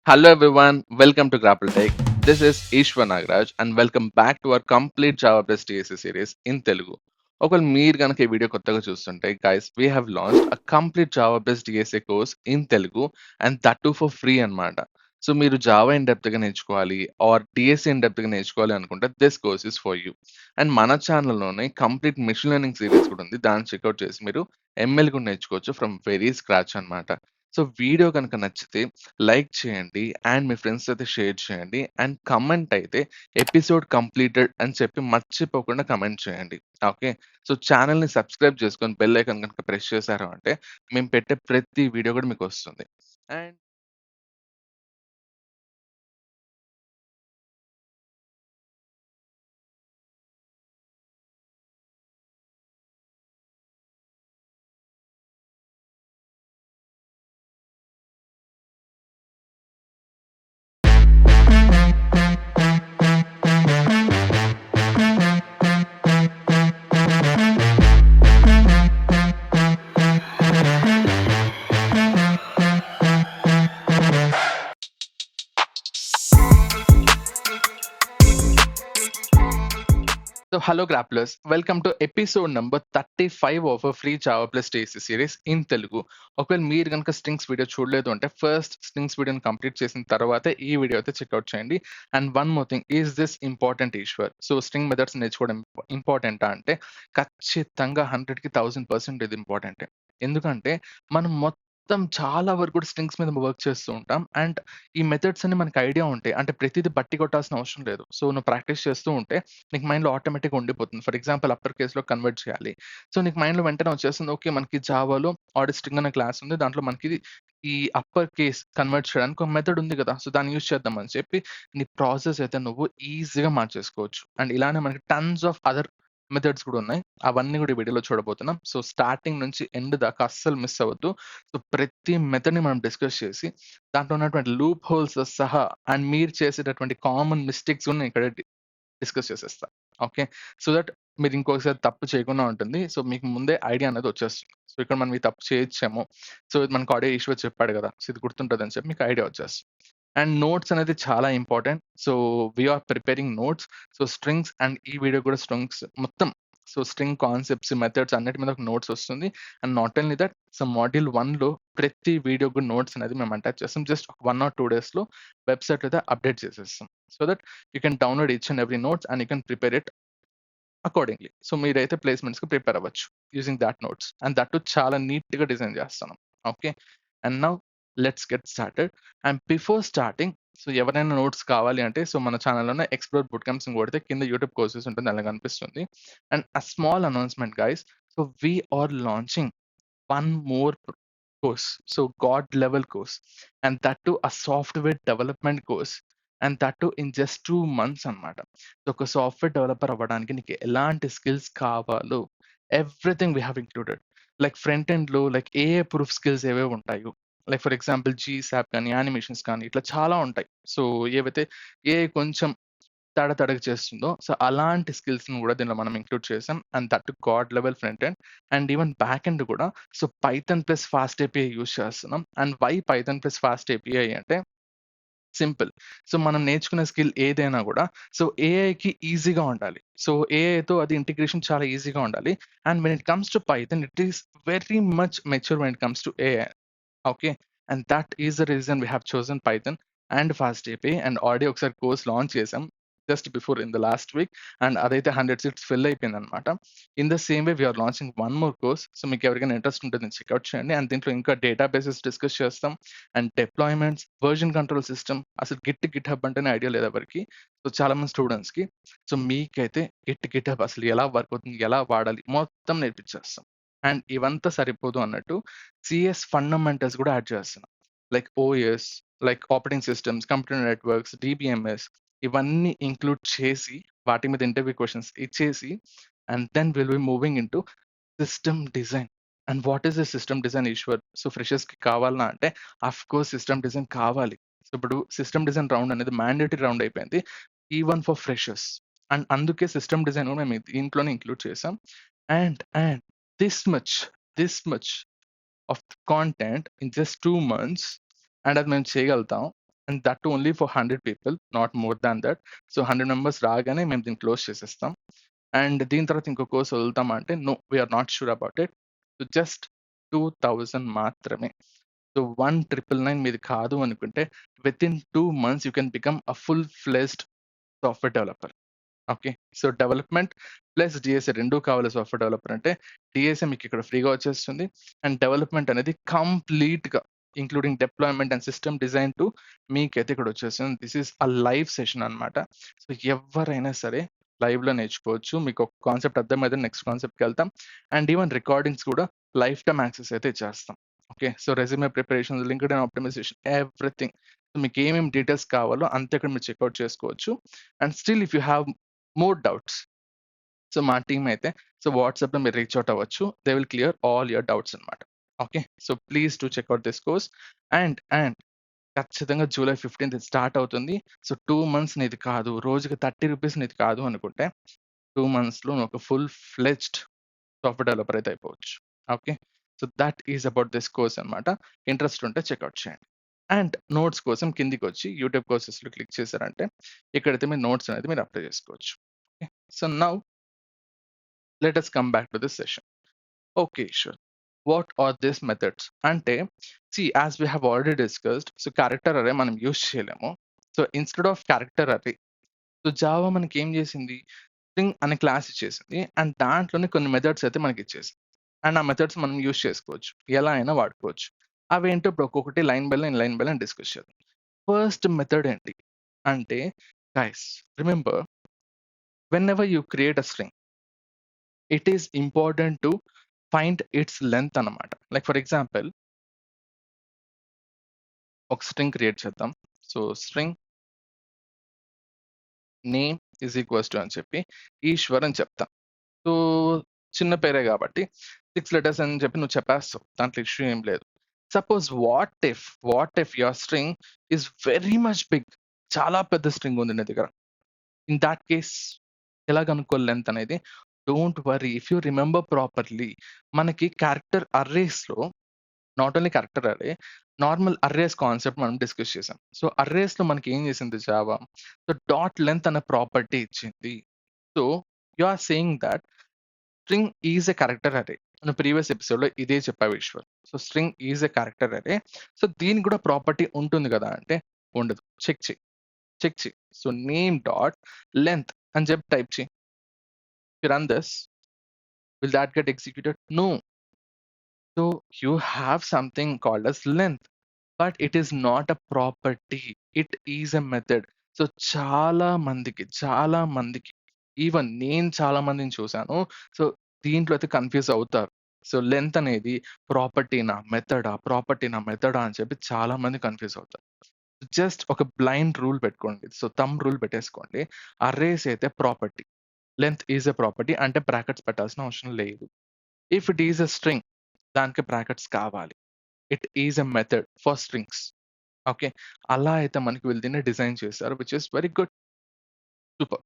Hello everyone, welcome to Grapple Tech. This is Ishwar Nagraj and welcome back to our complete Java Plus TSC series in Telugu. ఒకవేళ మీరు కనుక ఈ video కొత్తగా చూస్తుంటే guys we have launched a complete Java based DSA course in Telugu and that to for free అన్నమాట. So మీరు Java in depth గా నేర్చుకోవాలి ఆర్ డిఎస్ఏ ఇన్ డెప్త్ గా నేర్చుకోవాలి అనుకుంటే this course is for you. And మన ఛానల్లోనే కంప్లీట్ మిషన్ లెర్నింగ్ సిరీస్ కూడా ఉంది. దాన్ని చెక్అవుట్ చేసి మీరు ఎంఎల్ కూడా నేర్చుకోవచ్చు ఫ్రమ్ వెరీ స్క్రాచ్ అన్నమాట. సో వీడియో కనుక నచ్చితే లైక్ చేయండి అండ్ మీ ఫ్రెండ్స్ అయితే షేర్ చేయండి అండ్ కమెంట్ అయితే ఎపిసోడ్ కంప్లీటెడ్ అని చెప్పి మర్చిపోకుండా కమెంట్ చేయండి. ఓకే. సో ఛానల్ని సబ్స్క్రైబ్ చేసుకొని బెల్ ఐకాన్ కనుక ప్రెస్ చేశారు అంటే మేము పెట్టే ప్రతి వీడియో కూడా మీకు వస్తుంది. And so hello grapplers, welcome to episode number 35 of free Java plus TSC series in Telugu. ఒకవేళ మీరు కనుక స్ట్రింగ్స్ వీడియో చూడలేదు అంటే ఫస్ట్ స్ట్రింగ్స్ వీడియోని కంప్లీట్ చేసిన తర్వాత ఈ వీడియో అయితే చెక్అవుట్ చేయండి. And one more thing, is this important Eshwar? So string methods నేర్చుకోవడం ఇంపార్టెంటా అంటే ఖచ్చితంగా 100కి 1000% ఇది ఇంపార్టెంటే. ఎందుకంటే మనం మొత్తం చాలా వరకు కూడా స్ట్రింగ్స్ మీద వర్క్ చేస్తూ ఉంటాం అండ్ ఈ మెథడ్స్ అన్ని మనకి ఐడియా ఉంటాయి. అంటే ప్రతిదీ బట్టి కొట్టాల్సిన అవసరం లేదు. సో నువ్వు ప్రాక్టీస్ చేస్తూ ఉంటే నీకు మైండ్‌లో ఆటోమేటిక్‌గా ఉండిపోతుంది. ఫర్ ఎగ్జాంపుల్ అప్పర్ కేస్‌లో కన్వర్ట్ చేయాలి. సో నీకు మైండ్‌లో వెంటనే వచ్చేస్తుంది. ఓకే. మనకి జావాలో ఆర్డర్ స్ట్రింగ్ అనే క్లాస్ ఉంది. దాంట్లో మనకి ఈ అప్పర్ కేస్ కన్వర్ట్ చేయడానికి ఒక మెథడ్ ఉంది కదా! సో దాన్ని యూజ్ చేద్దాం అని చెప్పి నీ ప్రాసెస్ అయితే నువ్వు ఈజీగా మార్చేసుకోవచ్చు. అండ్ ఇలానే మనకి టన్స్ ఆఫ్ అదర్ మెథడ్స్ కూడా ఉన్నాయి. అవన్నీ కూడా ఈ వీడియోలో చూడబోతున్నాం. సో స్టార్టింగ్ నుంచి ఎండ్ దాకా అస్సలు మిస్ అవ్వద్దు. సో ప్రతి మెథడ్‌ని మనం డిస్కస్ చేసి దాంట్లో ఉన్నటువంటి లూప్ హోల్స్ సహా అండ్ మీరు చేసేటటువంటి కామన్ మిస్టేక్స్ కూడా నేను ఇక్కడ డిస్కస్ చేసేస్తా. ఓకే. సో దట్ మీరు ఇంకొకసారి తప్పు చేయకుండా ఉంటుంది. సో మీకు ముందే ఐడియా అనేది వచ్చేస్తుంది. సో ఇక్కడ మనం ఈ తప్పు చేయొచ్చేమో. సో మనకు ఆడియో ఈశ్వర్ చెప్పాడు కదా! సో ఇది గుర్తుంటదని చెప్పి మీకు ఐడియా వచ్చేస్తుంది. అండ్ నోట్స్ అనేది చాలా important. So we are preparing notes. So strings and ఈ వీడియో కూడా స్ట్రింగ్స్ మొత్తం, సో స్ట్రింగ్ కాన్సెప్ట్స్, మెథడ్స్ అన్నిటి మీద ఒక నోట్స్ వస్తుంది. And not only that, so module 1లో ప్రతి వీడియో కూడా నోట్స్ అనేది మేము అటాచ్ చేస్తాం. జస్ట్ 1 ఆర్ 2 డేస్‌లో వెబ్‌సైట్ అయితే అప్డేట్ చేసేస్తాం. So that you can download each and every notes and you can prepare it accordingly. So మీరైతే ప్లేస్‌మెంట్స్‌కి ప్రిపేర్ అవ్వచ్చు using thought notes. And that two చాలా నీట్‌గా డిజైన్ చేస్తున్నాం. Okay. And now let's get started. And before starting, so ఎవరైనా notes కావాలి అంటే so మన ఛానల్‌లోనే explore boot camps అని కొడితే కింద యూట్యూబ్ కోర్సెస్ ఉంటుంది. అలా కనిపిస్తుంది. And a small announcement guys. So we are launching one more course. So God level course. And that too a software development course. And that too in just 2 months అన్నమాట. So ఒక software developer అవ్వడానికి నీకు ఎలాంటి skills కావాలో everything we have included. Like front ఎండ్‌లో like AI proof skills ఏవేవి ఉంటాయో, like for example జీసాప్ కానీ, యానిమేషన్స్ కానీ ఇట్లా చాలా ఉంటాయి. సో ఏవైతే ఏఐ కొంచెం తడతడగా చేస్తుందో, సో అలాంటి స్కిల్స్‌ని గూడా దీనిలో మనం ఇంక్లూడ్ చేసాం. And that god level front end and even back end కూడా. So Python plus fast API use చేస్తున్నాం. And why Python plus fast API అంటే సింపుల్. సో మనం నేర్చుకునే స్కిల్ ఏదైనా గూడా సో ఏఐకి ఈజీగా ఉండాలి. సో ఏఐతో అది ఇంటిగ్రేషన్ చాలా ఈజీగా ఉండాలి. And when it comes to Python it is very much mature when it comes to AI. Okay. And that is the reason we have chosen Python and fast API. And already ఒకసారి course launch చేసాం. Just before in the last week. And అదైతే 100 seats fill అయిపోయిందనమాట. In the same way we are launching one more course. So మీకు ఎవరికైనా interest ఉంటే దీన్ని checkout చేయండి. And దీంట్లో ఇంకా డేటాబేసెస్ డిస్కస్ చేస్తాం. And deployments, version control system, అసలు గిట్‌హబ్ అంటేనే ఐడియా లేదు ఎవరికీ. సో చాలా మంది స్టూడెంట్స్‌కి. సో మీకైతే గిట్‌హబ్ అసలు ఎలా వర్క్ అవుతుంది, ఎలా వాడాలి మొత్తం నేర్పించేస్తాం. అండ్ ఇవంతా సరిపోదు అన్నట్టు సిఎస్ ఫండమెంటల్స్ కూడా యాడ్ చేస్తున్నాం. Like OS, like operating systems, computer networks, DBMS ఇవన్నీ ఇంక్లూడ్ చేసి వాటి మీద ఇంటర్వ్యూ క్వెషన్స్ ఇచ్చేసి and then will be moving into system design. And what is the system design Eshwar? So ఫ్రెషర్స్‌కి కావాలనా అంటే ఆఫ్‌కోర్స్ సిస్టమ్ డిజైన్ కావాలి. సో ఇప్పుడు సిస్టమ్ డిజైన్ రౌండ్ అనేది మ్యాండేటరీ రౌండ్ అయిపోయింది. Even for freshers. అండ్ అందుకే సిస్టమ్ డిజైన్ కూడా మేము దీంట్లోనే ఇంక్లూడ్ చేసాం. And this much, this much of content in just 2 months and అది మేము చేయగలుగుతాం. And that only for 100 people, not more than that. So 100 members రాగానే మేము దీన్ని క్లోజ్ చేసేస్తాం. అండ్ దీని తర్వాత ఇంకో కోర్స్ వదులుతామా అంటే no, we're not sure about it. So just 2000 మాత్రమే. సో 1999 మీది కాదు అనుకుంటే within 2 months you can become a full fledged software developer. Okay. So development plus DSA రెండు కావాలి సాఫ్ట్వేర్ డెవలపర్ అంటే. డిఎస్ఏ మీకు ఇక్కడ ఫ్రీగా వచ్చేస్తుంది. అండ్ డెవలప్మెంట్ అనేది కంప్లీట్గా including deployment and system design to మీకైతే ఇక్కడ వచ్చేస్తుంది. This is a live session అనమాట. సో ఎవరైనా సరే లైవ్లో నేర్చుకోవచ్చు. మీకు ఒక కాన్సెప్ట్ అర్థమైతే నెక్స్ట్ కాన్సెప్ట్కి వెళ్తాం. అండ్ ఈవెన్ రికార్డింగ్స్ కూడా లైఫ్ టైమ్ యాక్సెస్ అయితే ఇచ్చేస్తాం. Okay. So resume preparation, LinkedIn optimization, everything. So మీకు ఏమేమి డీటెయిల్స్ కావాలో అంతే ఇక్కడ మీరు చెక్అవుట్ చేసుకోవచ్చు. And still if you have more doubts, so మా టీమ్ అయితే సో వాట్సాప్లో మీరు రీచ్ అవుట్ అవ్వచ్చు. They will clear all your doubts అనమాట. Okay. So please to check out this course. And ఖచ్చితంగా జూలై 15th స్టార్ట్ అవుతుంది. సో 2 months నీది కాదు, రోజుకి 30 రూపీస్ నీది కాదు అనుకుంటే 2 monthsలో నువ్వు ఒక ఫుల్ ఫ్లెజ్డ్ సాఫ్ట్వేర్ డెవలపర్ అయితే అయిపోవచ్చు. Okay. So that is about this course అనమాట. ఇంట్రెస్ట్ ఉంటే చెక్అవుట్ చేయండి. అండ్ నోట్స్ కోసం కిందికి వచ్చి యూట్యూబ్ కోర్సెస్లో క్లిక్ చేశారంటే ఇక్కడైతే మీరు నోట్స్ అనేది మీరు అప్లై చేసుకోవచ్చు. Okay. So now let us come back to this session. Okay, sure. What are these methods? Ante, see, as we have already discussed, so character array మనం యూస్ చేయలేము. So instead of character array, so Java మనకి ఏం చేసింది, string అనే class ఇచ్చేసింది. And దాంట్లోనే కొన్ని methods అయితే మనకి ఇచ్చేసింది. అండ్ ఆ మెథడ్స్ మనం యూస్ చేసుకోవచ్చు, ఎలా అయినా వాడుకోవచ్చు. అవేంటో ఇప్పుడు ఒక్కొక్కటి లైన్ బై లైన్ డిస్కస్ చేద్దాం. ఫస్ట్ మెథడ్ ఏంటి అంటే, guys remember, when ever you create a string, it is important to find its length అన్నమాట. లైక్ ఫర్ ఎగ్జాంపుల్ ఒక స్ట్రింగ్ క్రియేట్ చేద్దాం. So string name is equals to అని చెప్పి ఈశ్వర్ అని చెప్తాం. సో చిన్న పేరే కాబట్టి 6 letters అని చెప్పి నువ్వు చెప్పేస్తావు, దాంట్లో ఇష్యూ ఏం లేదు. Suppose what if your string is very much big, చాలా పెద్ద స్ట్రింగ్ ఉంది నీ దగ్గర. ఇన్ దాట్ కేస్ ఎలా కనుక్కోవాలి లెంత్ అనేది? Don't worry, if you remember properly, మనకి క్యారెక్టర్ అర్రేస్లో not only character array, normal arrays concept మనం డిస్కస్ చేసాం. సో అర్రేస్లో మనకి ఏం చేసింది జావా, సో డాట్ లెంత్ అనే ప్రాపర్టీ ఇచ్చింది. So you are saying that string is a character array. నువ్వు ప్రీవియస్ ఎపిసోడ్లో ఇదే చెప్పావు Eshwar. So string is a character array. So దీనికి కూడా ప్రాపర్టీ ఉంటుంది కదా అంటే ఉండదు. చెక్ చేయి. సో నేమ్ డాట్ లెంత్ అని చెప్పి టైప్ చేయి. Run this, will that get executed? No. So you have something called as length, but it is not a property. It is a method. So చాలా మందికి even నేను చాలా మందిని చూశాను. So దీంట్లో అయితే కన్ఫ్యూజ్ అవుతారు. సో లెంత్ అనేది ప్రాపర్టీనా మెథడా అని చెప్పి చాలా మంది కన్ఫ్యూజ్ అవుతారు. జస్ట్ ఒక బ్లైండ్ రూల్ పెట్టుకోండి. సో రూల్ పెట్టేసుకోండి. అర్రేస్ అయితే property, length is a property అంటే బ్రాకెట్స్ పెట్టాల్సిన అవసరం లేదు. If it is a string, దానికి బ్రాకెట్స్ కావాలి. It is a method for strings. Okay. అలా అయితే మనకి వీళ్ళు దీన్ని డిజైన్ చేశారు, which is very good, super.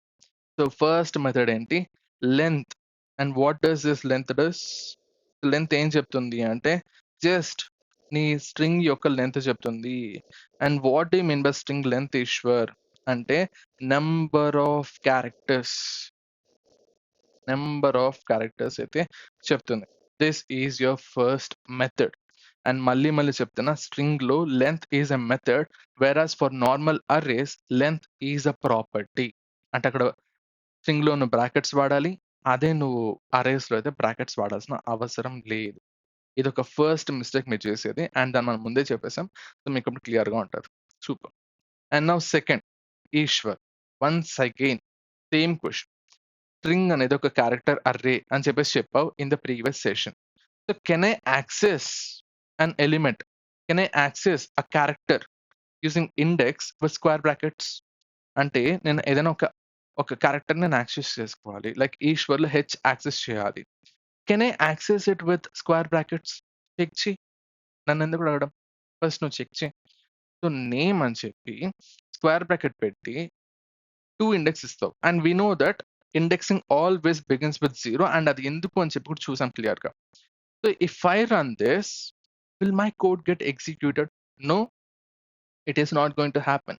So first method ఏంటి, length. And what does this length does? Length ఏం చెప్తుంది అంటే జస్ట్ నీ స్ట్రింగ్ యొక్క లెంత్ చెప్తుంది. And what do mean by string length Eshwar అంటే నెంబర్ ఆఫ్ క్యారెక్టర్స్ అయితే చెప్తుంది. This is your first method. And మళ్ళీ చెప్తున్నా, స్ట్రింగ్లో length is a method, whereas for normal arrays length is a property. అంటే అక్కడ స్ట్రింగ్లో నువ్వు బ్రాకెట్స్ వాడాలి, అదే నువ్వు అరేస్లో అయితే బ్రాకెట్స్ వాడాల్సిన అవసరం లేదు. ఇది ఒక ఫస్ట్ మిస్టేక్ మీరు చేసేది, అండ్ దాన్ని మనం ముందే చెప్పేసాం. సో మీకు ఇప్పుడు క్లియర్గా ఉంటుంది. Super. And now second, Eshwar, once again same question. String అనేది ఒక క్యారెక్టర్ అర్రే అని చెప్పేసి చెప్పావు in the previous session. So can I access an element, can I access a character using index with square brackets? అంటే నేను ఏదైనా ఒక character నేను యాక్సెస్ చేసుకోవాలి, లైక్ ఈశ్వర్లో హెచ్ యాక్సెస్ చేయాలి. Can I access it with square brackets? Check చేయి. నన్ను ఎందుకు అడగడం, ఫస్ట్ నువ్వు చెక్ చేయి. సో నేమ్ అని చెప్పి స్క్వేర్ బ్రాకెట్ పెట్టి 2 ఇండెక్స్ ఇస్తావు. And we know that indexing always begins with 0, and అది ఎందుకు అని చెప్పి కూడా చూసాం క్లియర్గా. So if I run this, will my code get executed? No. It is not going to happen.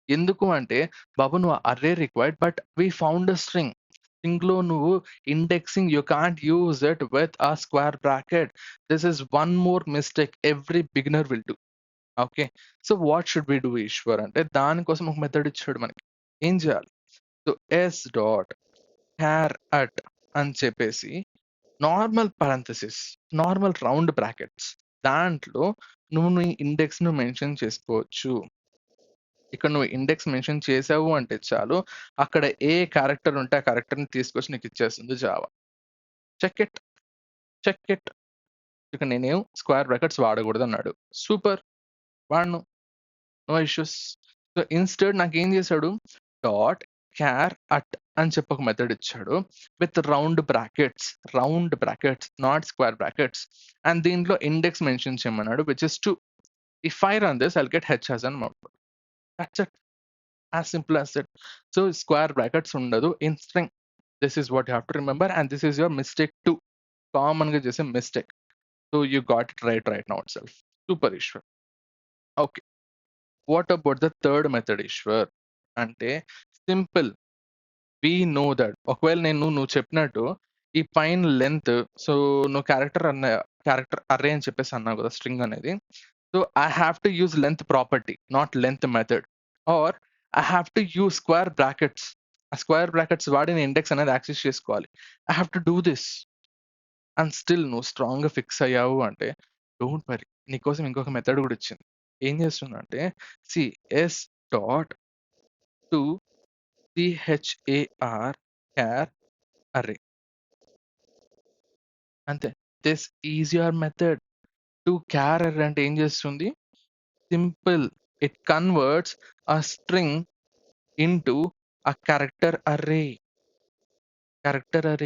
ఎందుకు అంటే, బాబు నువ్వు array required but we found a string. స్ట్రింగ్‌లో నువ్వు indexing you can't use it with a square bracket. This is one more mistake every beginner will do. Okay. So what should we do Eshwar అంటే, దానికోసం ఒక method ఇచ్చాడు మనకి. ఏం చేయాలి? So S dot char at అని చెప్పేసి normal parenthesis, normal round brackets, దాంట్లో నువ్వు నీ ఇండెక్స్‌ను మెన్షన్ చేసుకోవచ్చు. ఇక్కడ నువ్వు ఇండెక్స్ మెన్షన్ చేసావు అంటే చాలు, అక్కడ ఏ క్యారెక్టర్ ఉంటే ఆ క్యారెక్టర్‌ని తీసుకొచ్చి నీకు ఇచ్చేస్తుంది Java. Check it. Check it. ఇక నేనేం స్క్వేర్ బ్రాకెట్స్ వాడకూడదన్నాడు. సూపర్. వాడను. No issues. సో ఇన్‌స్టెడ్ నాకేం చేశాడు, డాట్ క్యార్ అట్ అని చెప్పి ఒక మెథడ్ ఇచ్చాడు. With round brackets not square brackets. And దీంట్లో ఇండెక్స్ మెన్షన్ చేయమన్నాడు which is 2. If I run this I'll get H as an output. That's it. As simple as it. So square brackets ఉండదు in string. This is what you have to remember and this is your mistake 2. కామన్‌గా చేసే mistake. So you got it right now itself. Super Eshwar. Okay. What about the third method Eshwar? అంటే simple. We know that ఒకవేళ నువ్వు చెప్పినట్టు ఈ పైన length, so నువ్వు character array అని చెప్పేసి అన్నావు కదా స్ట్రింగ్ అనేది. So I have to use length property not length method, or I have to use square brackets. ఆ స్క్వేర్ బ్రాకెట్స్ వాడి నేను ఇండెక్స్ అనేది యాక్సెస్ చేసుకోవాలి. I have to do this. And still నువ్వు స్ట్రాంగ్గా ఫిక్స్ అయ్యావు అంటే డోంట్ వరీ, నీకోసం ఇంకొక మెథడ్ కూడా ఇచ్చింది. ఏం చేస్తుందంటే C S dot to CHAR char array. అంతే. This is your method. To char array అంటే ఏం చేస్తుంది? Simple. It converts a string into a character array.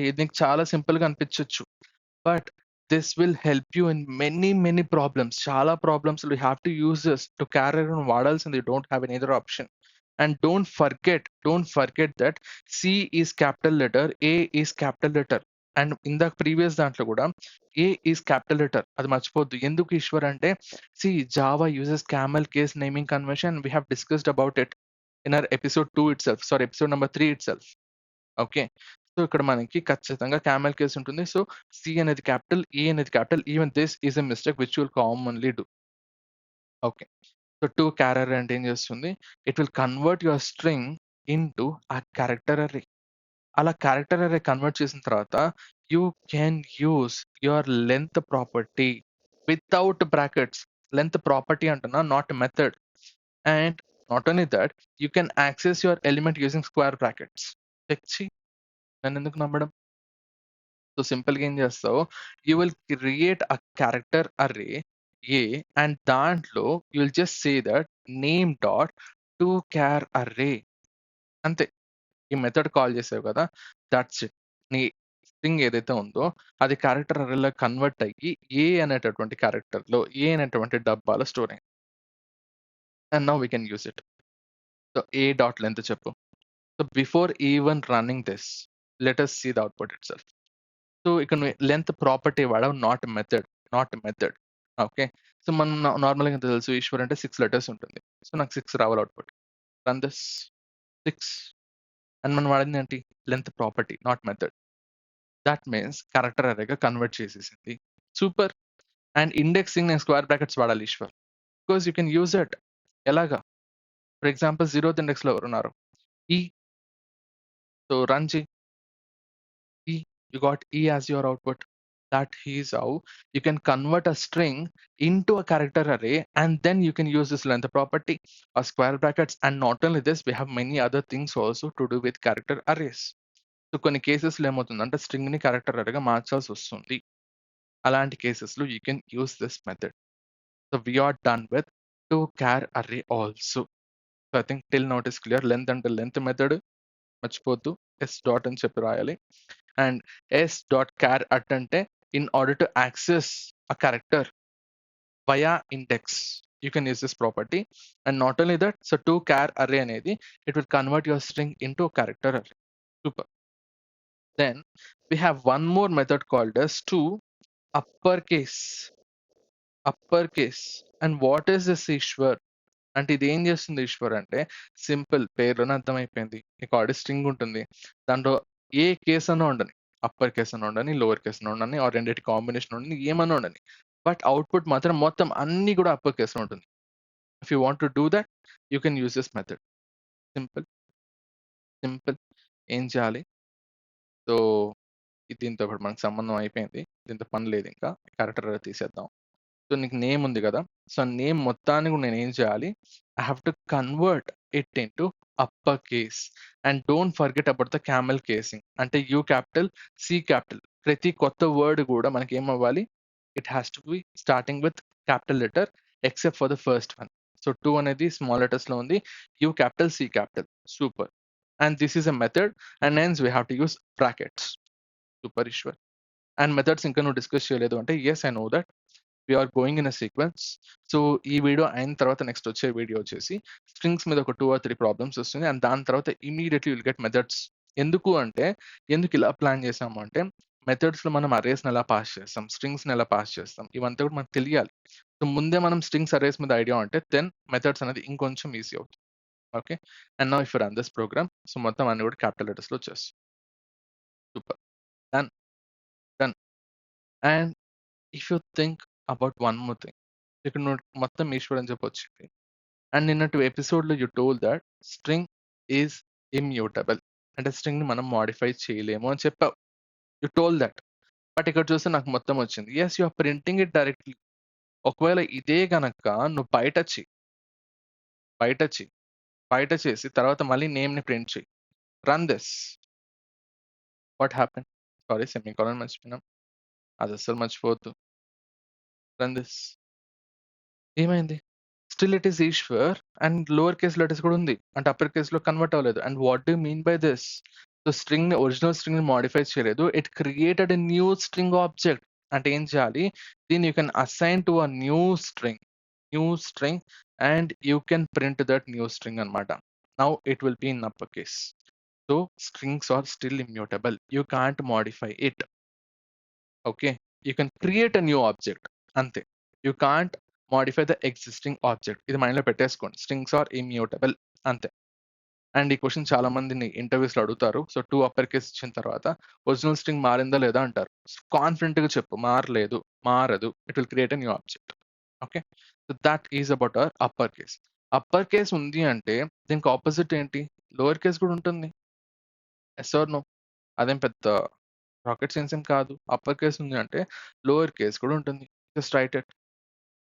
ఇది నీకు చాలా సింపుల్‌గా అనిపించొచ్చు. But this will help you in many problems. చాలా ప్రాబ్లమ్స్‌లో you have to use this. To char array నువ్వు వాడాల్సింది. You don't have any other option. And don't forget that C is capital letter, A is capital letter. And ఇందాక previous దాంట్లో కూడా ఏ is capital letter, అది మర్చిపోద్దు. ఎందుకు ఈశ్వర్ అంటే C Java uses camel case naming convention. We have discussed about it in our episode 2 itself, sorry episode number 3 itself. Okay. So ఇక్కడ మనకి ఖచ్చితంగా క్యామెల్ కేస్ ఉంటుంది. సో సి అనేది capital, A అనేది capital. Even this is a mistake which will commonly do. Okay. So to char array అంటే ఏం చేస్తుంది? It will convert your string into a character array. అలా క్యారెక్టర్ అర్రే కన్వర్ట్ చేసిన తర్వాత you can use your length property without brackets. Length property అంటున్నా, not method. And not only that, you can access your element using square brackets. తెచ్చి నన్ను ఎందుకు నమ్మడం? So సింపుల్‌గా ఏం చేస్తావు, you will create a character array a, and దాంట్లో you will just say that name dot to char array. అంతే. ఈ మెథడ్ కాల్ చేసావు కదా, దట్స్ ఇట్. నీ స్ట్రింగ్ ఏదైతే ఉందో అది క్యారెక్టర్ అర్రేలో కన్వర్ట్ అయ్యి ఏ అనేటటువంటి క్యారెక్టర్‌లో, ఏ అనేటువంటి డబ్బాలో స్టోర్ అయింది. And now we can use it. So a dot length చెప్పు. So before even running this, let us see the output itself. So ఇక్కడ నువ్వు లెంత్ ప్రాపర్టీ వాడావు, నాట్ మెథడ్. ఓకే. సో మనం నార్మల్‌గా ఎంత తెలుసు, ఈశ్వర్ అంటే 6 లెటర్స్ ఉంటుంది. సో నాకు 6 రావాలి అవుట్‌పుట్. Run this 6. అండ్ మనం వాడింది ఏంటి? Length property, not method. That means character అర్రేగా కన్వర్ట్ చేసేసింది. సూపర్. అండ్ ఇండెక్సింగ్ నేను స్క్వేర్ బ్రాకెట్స్ వాడాలి Eshwar. Because you can use it. ఎలాగా? ఫర్ ఎగ్జాంపుల్ 0th ఇండెక్స్‌లో ఎవరున్నారు? ఈ. సో రన్ చెయి. E, you got E as your output. That is how you can convert a string into a character array, and then you can use this length property or square brackets. And not only this, we have many other things also to do with character arrays. So కొన్ని కేసెస్‌లో ఏమవుతుందంటే స్ట్రింగ్‌ని character అర్రేగా మార్చాల్సి వస్తుంది. అలాంటి కేసెస్‌లో you can use this method. So we are done with to char array also. So I think till now it is clear. Length అంటే length method మర్చిపోవద్దు. S dot అని చెప్పి రాయాలి. And s dot char at అంటే in order to access a character via index, you can use this property. And not only that, so to char array అనేది it will convert your string into a character array. Super. Then we have one more method called as to uppercase. And what is this, Ishwar? అంటే ఇది ఏం చేస్తుంది ఈశ్వర్ అంటే simple పేరులోనే అర్థమైపోయింది. నీకు already string ఉంటుంది. దాంట్లో ఏ కేస్ అన్నా ఉండని. అప్పర్ కేస్ అన్నా ఉండని, లోవర్ కేస్ అన్నా ఉండని, ఆర్ రెండిటి కాంబినేషన్ ఉండని, ఏమన్నా ఉండని. బట్ అవుట్‌పుట్ మాత్రం మొత్తం అన్నీ కూడా అప్పర్ కేస్‌లో ఉంటుంది. If you want to do that you can use this method. Simple. Simple. ఏం చేయాలి? సో, దీంతో ఒకటి మనకు సంబంధం అయిపోయింది. దీంతో పని లేదింకా. క్యారెక్టర్ ఎర్రర్ తీసేద్దాం. సో, నీకు నేమ్ ఉంది గదా! సో, నేమ్ మొత్తాన్ని గూడా నేనేం చేయాలి? I have to convert it into upper case. And don't forget about the camel casing. అంటే యూ క్యాపిటల్, సి క్యాపిటల్. ప్రతి కొత్త వర్డ్ గూడా మనకేమవ్వాలి? It has to be starting with capital letter except for the first one. So, 2 అనేది small లెటర్స్‌లో ఉంది. U capital, C capital. Super. And this is a method and hence we have to use brackets. Super Eshwar. And methods ఇంకా నువ్వు discuss చేయలేదు అంటే yes I know that. We are going in a sequence. So, ఈ video అయిన తర్వాత next వచ్చే video వచ్చేసి strings మీద ఒక 2 ఆర్ 3 ప్రాబ్లమ్స్ వస్తుంది. అండ్ దాని తర్వాత ఇమ్మీడియేట్‌లీ విల్ గెట్ మెథడ్స్. ఎందుకు అంటే, ఎందుకు ఇలా ప్లాన్ చేసాము అంటే, మెథడ్స్‌లో మనం అరేస్‌ని ఎలా పాస్ చేస్తాం, స్ట్రింగ్స్‌ని ఎలా పాస్ చేస్తాం, ఇవంతా కూడా మనకు తెలియాలి. సో, ముందే మనం స్ట్రింగ్స్, అరేస్ మీద ఐడియా ఉంటే దెన్ మెథడ్స్ అనేది ఇంకొంచెం ఈజీ అవుతుంది. Okay. And now if you run this program so, మొత్తం అన్ని కూడా క్యాపిటల్ లెటర్స్‌లో వచ్చేస్తాయి. Super. Done. Done. And if you think about one more thing. ఇక్కడ నువ్వు మొత్తం ఈశ్వర్ అని చెప్పి వచ్చింది. అండ్ నిన్నటి ఎపిసోడ్‌లో you told that string is immutable. అంటే స్ట్రింగ్‌ని మనం మోడిఫై చేయలేము అని చెప్పావు. You told that. బట్ ఇక్కడ చూస్తే నాకు మొత్తం వచ్చింది. Yes you are printing it directly. ఒకవేళ ఇదే గనక నువ్వు బయట చెయ్యి. బయట చేసి తర్వాత మళ్ళీ నేమ్‌ని ప్రింట్ చెయ్యి. Run this. What happened? Sorry semicolon మర్చిపోయినాం. అది అస్సలు మర్చిపోవద్దు. Run this. ఏమైంది? Still it is Eshwar and lower case letters కూడా ఉంది. అంటే అప్పర్ కేస్‌లో కన్వర్ట్ అవ్వలేదు. And what do you mean by this? So, original స్ట్రింగ్‌ని మోడిఫై చేయలేదు. It created a new string object. అంటే ఏం చేయాలి? దీన్ని you can assign to a new string and you can print that new string అన్నమాట. Now it will be in upper case. So, strings are still immutable. You can't modify it. Okay. You can create a new object అంతే. You can't modify the existing object. ఇది మైండ్‌లో పెట్టేసుకోండి. Strings are immutable అంతే. And ఈ question చాలా మందిని ఇంటర్వ్యూస్‌లో అడుగుతారు. So, 2 upper case ఇచ్చిన తర్వాత ఒరిజినల్ స్ట్రింగ్ మారిందా లేదా అంటారు. కాన్ఫిడెంట్‌గా చెప్పు మారలేదు, మారదు. It will create a new object. Okay. So, that is about our upper case. Upper case ఉంది అంటే దీనికి అపోజిట్ ఏంటి? లోవర్ కేస్ కూడా ఉంటుంది. Yes or no? అదేం పెద్ద రాకెట్ సైన్స్ ఏం కాదు. అప్పర్ కేస్ ఉంది అంటే లోవర్ కేస్ కూడా ఉంటుంది. Just right it.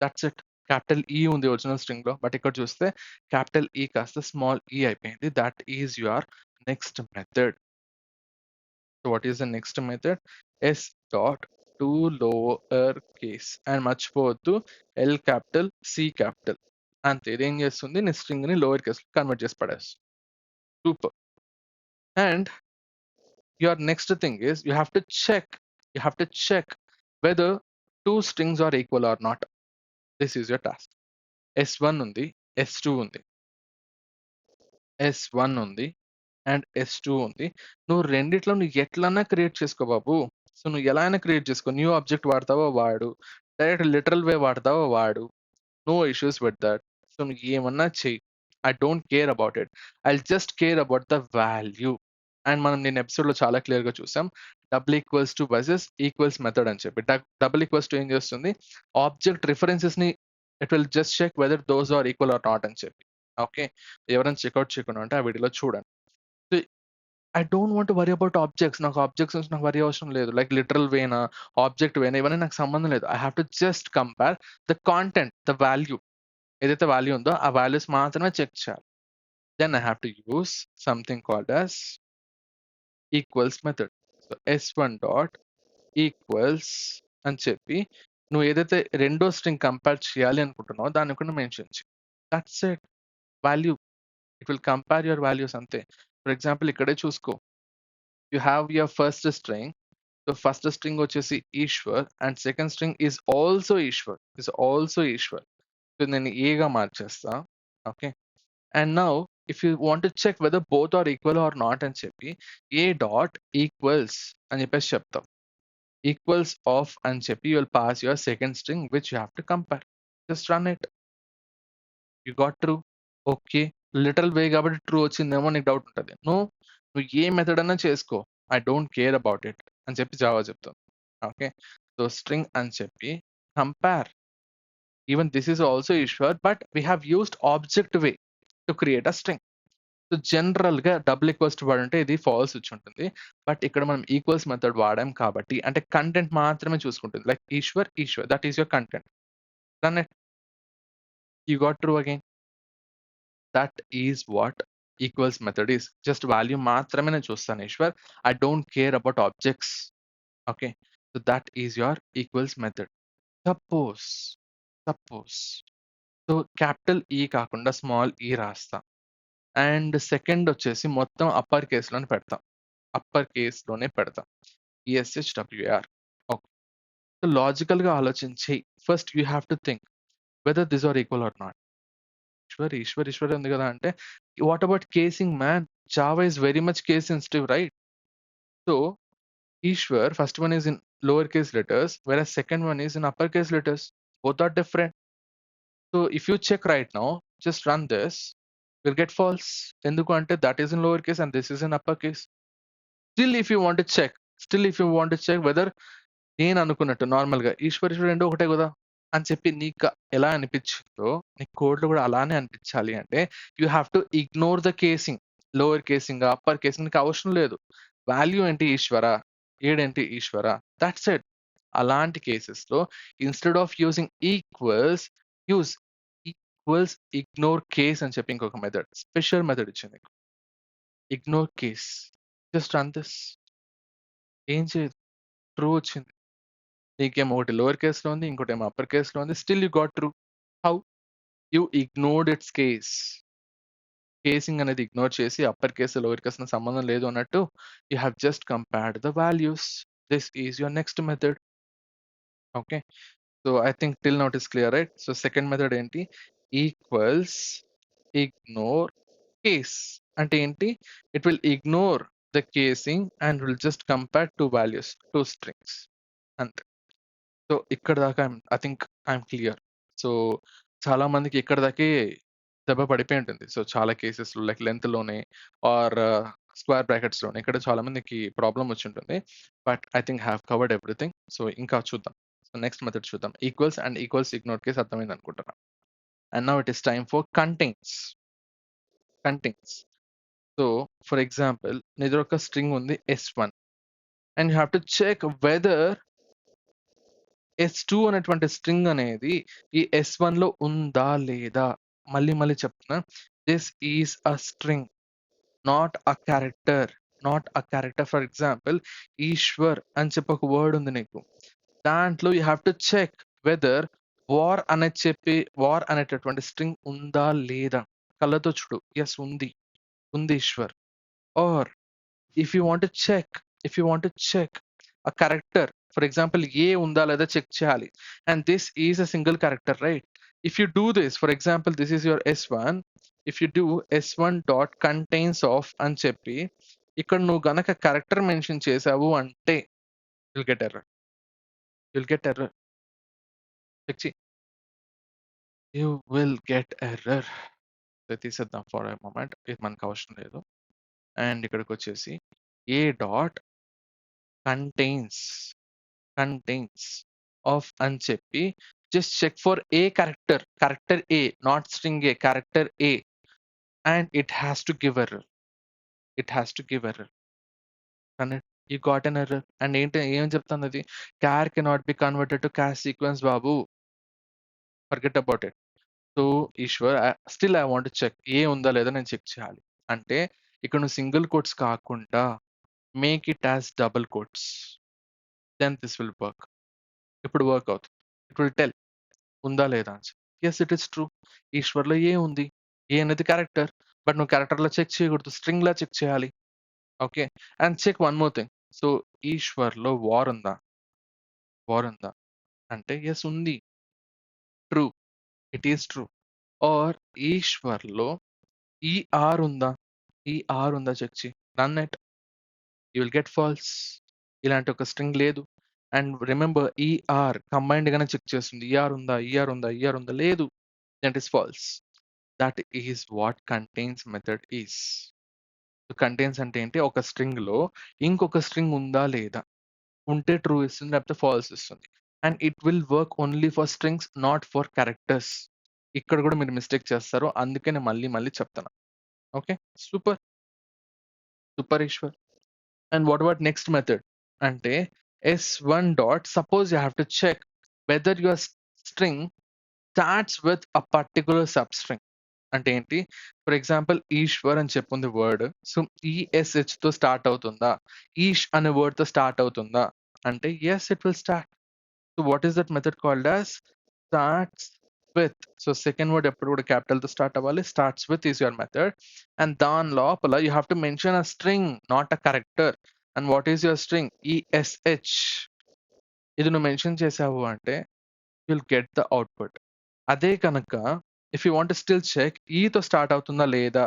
That's it. Capital ఈ ఉంది ఒరిజినల్ స్ట్రింగ్‌లో. బట్ ఇక్కడ చూస్తే క్యాపిటల్ ఈ కాస్త స్మాల్ ఈ అయిపోయింది. That is your next method. So, what is the next method? Yes dot to lower case and మర్చిపోవద్దు ఎల్ క్యాపిటల్, సి క్యాపిటల్. అంతే. ఇదేం చేస్తుంది? నీ స్ట్రింగ్‌ని లోవర్ కేస్‌లో కన్వర్ట్ చేసి పడేస్తుంది. Super. And your next thing is you have to check whether two strings are equal or not. This is your task. S1 ఉంది, S2 ఉంది. S1 ఉంది అండ్ S2 ఉంది. నువ్వు రెండిట్లో నువ్వు ఎట్లన్నా క్రియేట్ చేసుకో బాబు. సో, నువ్వు ఎలా అయినా క్రియేట్ చేసుకో. న్యూ ఆబ్జెక్ట్ వాడతావో వాడు. డైరెక్ట్ లిటరల్ వే వాడతావో వాడు. No issues with that. So, నువ్వు ఏమన్నా చెయ్యి. I don't care about it. I'll just care about the value. And మనం నిన్న ఎపిసోడ్‌లో చాలా క్లియర్‌గా చూసాం. Double equals to versus equals method అని చెప్పి. డబుల్ ఈక్వల్స్ టు ఏం చేస్తుంది? ఆబ్జెక్ట్ రిఫరెన్సెస్‌ని it will just check whether those are equal or not అని చెప్పి. ఓకే. ఎవరైనా చెక్‌ఔట్ చేయకుండా ఉంటే ఆ వీడియోలో చూడండి. So, I don't want to worry about objects. నాకు ఆబ్జెక్ట్స్ నుంచి నాకు వరీ అవసరం లేదు. లైక్ లిటరల్ వేనా, ఆబ్జెక్ట్ వేనా ఇవన్నీ నాకు సంబంధం లేదు. I have to just compare the content, the value. ఏదైతే వాల్యూ ఉందో ఆ వాల్యూస్ మాత్రమే చెక్ చేయాలి. Then I have to use something called as equals method. So, S1 dot equals అని చెప్పి నువ్వు ఏదైతే రెండో స్ట్రింగ్ కంపేర్ చేయాలి అనుకుంటున్నావో దాన్ని కూడా మెన్షన్ చెయి. That's it. Value. It will compare your values అంతే. ఫర్ ఎగ్జాంపుల్ ఇక్కడే చూసుకో. You have your first string. So, first string వచ్చేసి Eshwar and second string is also Eshwar. So, నేను ఏగా మార్చేస్తా. Okay. And now if you want to check whether both are equal or not అని చెప్పి A dot equals అని చెప్పేసి చెప్తావు. Equals of అని చెప్పి you will pass your second string which you have to compare. Just run it. You got true. Okay. Literal way కాబట్టి true వచ్చిందేమో నీకు డౌట్ ఉంటది. నో, నువ్వు ఏ మెథడ్ అన్నా చేసుకో. I don't care about it అని చెప్పి జావా చెప్తుంది. ఓకే. సో, స్ట్రింగ్ అని చెప్పి compare. Even this is also Eshwar, but we have used object way to create a string. So, జనరల్‌గా డబుల్ ఈక్వల్స్ టు వాడుంటే ఇది ఫాల్స్ వచ్చుంటుంది. బట్ ఇక్కడ మనం ఈక్వల్స్ మెథడ్ వాడాం కాబట్టి అంటే కంటెంట్ మాత్రమే చూసుకుంటుంది. Like Eshwar, Eshwar that is your content. Run it. You got true again. That is what equals method is. Just value మాత్రమే నేను చూస్తాను Eshwar. I don't care about objects. Okay. So, that is your equals method. Suppose, suppose so, capital E కాకుండా small ఈ రాస్తా. And second వచ్చేసి మొత్తం upper కేస్‌లోనే పెడతా. Upper కేస్‌లోనే పెడతా. ఈఎస్‌హెచ్‌డబ్ల్యూఏఆర్. ఓకే. సో, లాజికల్‌గా ఆలోచించి first you have to think whether these are equal or not. Eshwar, Eshwar, ఈశ్వరే ఉంది కదా! అంటే what about casing man? Java is very much case sensitive right? So, Eshwar first one is in lower case letters versus second one is in upper case letters. Both are different. So, if you check right now, just run this, will get false. ఎందుకు అంటే that is in lower case and this is in upper case. Still if you want to check, still if you want to check whether నేను అనుకున్నట్టు నార్మల్‌గా ఈశ్వర్, ఈశ్వర్ 2 ఒకటే గదా! అని చెప్పి నీకు ఎలా అనిపిచ్చిందో, నీ కోడ్‌లో గూడా అలానే అనిపిచ్చాలి అంటే, you have to ignore the casing. Lower కేసింగా, అప్పర్ కేసింగ్ నీకు అవసరం లేదు. వాల్యూ ఏంటి ఈశ్వర, ఏడేంటి ఈశ్వర. That's it. అలాంటి కేసెస్‌లో instead of using equals, use equals ignore case అని చెప్పి ఇంకొక మెథడ్. స్పెషల్ మెథడ్ ఇచ్చింది నీకు. Ignore case. Just run this. ఏం చేయదు. ట్రూ వచ్చింది. నీకేమో ఒకటి లోవర్ కేస్‌లో ఉంది. ఇంకోటేమో అప్పర్ కేస్‌లో ఉంది. Still you got true. How? You ignored its case. Casing అనేది ఇగ్నోర్ చేసి అప్పర్ కేస్, లోవర్ కేస్‌తో సంబంధం లేదు అన్నట్టు you have just compared the values. This is your next method. Okay. So, I think till now it is clear right? So, second method ఏంటి? Equals ignore case. అంటే ఏంటి? It will ignore the casing and will just compare 2 values, 2 strings అంతే. So, ఇక్కడి దాకా I think I'm clear. So, చాలా మందికి ఇక్కడి దాకే దెబ్బ పడిపోయి ఉంటుంది. సో, చాలా కేసెస్‌లో లైక్ లెంగ్త్‌లోనే ఆర్ స్క్వేర్ బ్రాకెట్స్‌లోనే ఇక్కడ చాలా మందికి ప్రాబ్లమ్ వచ్చుంటుంది. But I think have covered everything. So, ఇంకా చూద్దాం. సో, నెక్స్ట్ మెథడ్ చూద్దాం. Equals and equals ignore case అర్థమైంది అనుకుంటున్నా. And now it is time for contents. Contents. So, for example నీ దగ్గర ఒక స్ట్రింగ్ ఉంది S1 and you have to check whether S2 అనేటువంటి స్ట్రింగ్ అనేది ఈ S1 లో ఉందా లేదా? మళ్ళీ మళ్ళీ చెప్తున్నా. This is a string, not a character. Not a character. For example Eshwar అని చెప్పి ఒక వర్డ్ ఉంది నీకు. దాంట్లో you have to check whether war అనేది చెప్పి వార్ అనేటటువంటి స్ట్రింగ్ ఉందా లేదా? కళ్ళతో చూడు. యెస్ ఉంది. ఉంది Eshwar. Or if you want to check, if you want to check a character, for example ఏ ఉందా లేదా చెక్ చేయాలి, and this is a single character right? If you do this, for example this is your S1, if you do S1 dot contains of అని చెప్పి ఇక్కడ నువ్వు గనక character mention చేసావు అంటే you'll get error. You'll get error. Check చేయి. You will get error. ఇది తీసేద్దాం ఫర్ ఎ మొమెంట్. ఇది మనకు అవసరం లేదు. అండ్ ఇక్కడికి వచ్చేసి a dot contains contains of అని చెప్పి just check for a character, character a, not string a, character a, and it has to give error. It has to give error. And you got an error. And ఏంటి ఏం చెప్తుంది అది? Char cannot be converted to క్యాష్ sequence బాబు. Forget about it. So Eshwar still I want check a ఉందా లేదా నేను చెక్ చేయాలి అంటే ఇక్కడ నువ్వు సింగిల్ కోట్స్ కాకుండా make it as double quotes. Then this will work. ఇప్పుడు వర్క్ అవుతుంది. ఇట్ విల్ టెల్ ఉందా లేదా అని. Yes it is true. ఈశ్వర్‌లో ఏ ఉంది. ఏ అనేది క్యారెక్టర్. బట్ నువ్వు క్యారెక్టర్‌లో చెక్ చేయకూడదు. స్ట్రింగ్‌లా చెక్ చేయాలి. Okay. And check one more thing. So ఈశ్వర్‌లో వార్ ఉందా? వార్ ఉందా? అంటే యెస్ ఉంది. True. It is true. Or ఈశ్వర్‌లో ఈఆర్ ఉందా? ఈఆర్ ఉందా చెక్ చెయి. Run it. You will get false. ఇలాంటి ఒక స్ట్రింగ్ లేదు. అండ్ రిమెంబర్ ఈఆర్ కంబైన్డ్‌గానే చెక్ చేస్తుంది. ఈఆర్ ఉందా? ఈఆర్ ఉందా? ఈఆర్ ఉందా? లేదు. That is false. That is what contains method is. Contains అంటే ఏంటి? ఒక స్ట్రింగ్‌లో ఇంకొక స్ట్రింగ్ ఉందా లేదా? ఉంటే ట్రూ ఇస్తుంది, లేకపోతే ఫాల్స్ ఇస్తుంది. And it will work only for strings, not for characters. ఇక్కడ కూడా మీరు మిస్టేక్ చేస్తారు. అందుకే నేను మళ్ళీ మళ్ళీ చెప్తున్నా. Okay. Super. Super Eshwar. And what about next method అంటే s1 dot suppose you have to check whether your string starts with a particular substring. అంటే ఏంటి? ఫర్ ఎగ్జాంపుల్ ఈశ్వర్ అని చెప్పుంది వర్డ్. సో ఈఎస్హెచ్ తో స్టార్ట్ అవుతుందా? ఈష్ అనే వర్డ్ తో స్టార్ట్ అవుతుందా? అంటే yes, it will start. So what is that method called as? Starts with. So second word ఎప్పుడు కూడా capital తో స్టార్ట్ అవ్వాలి. Starts with is your method. And దాని లోపల you have to mention a string, not a character. And what is your string? ESH. ఇది నువ్వు mention చేసావు అంటే you'll get the output. అదే కనుక if you want still check ఈతో start అవుతుందా లేదా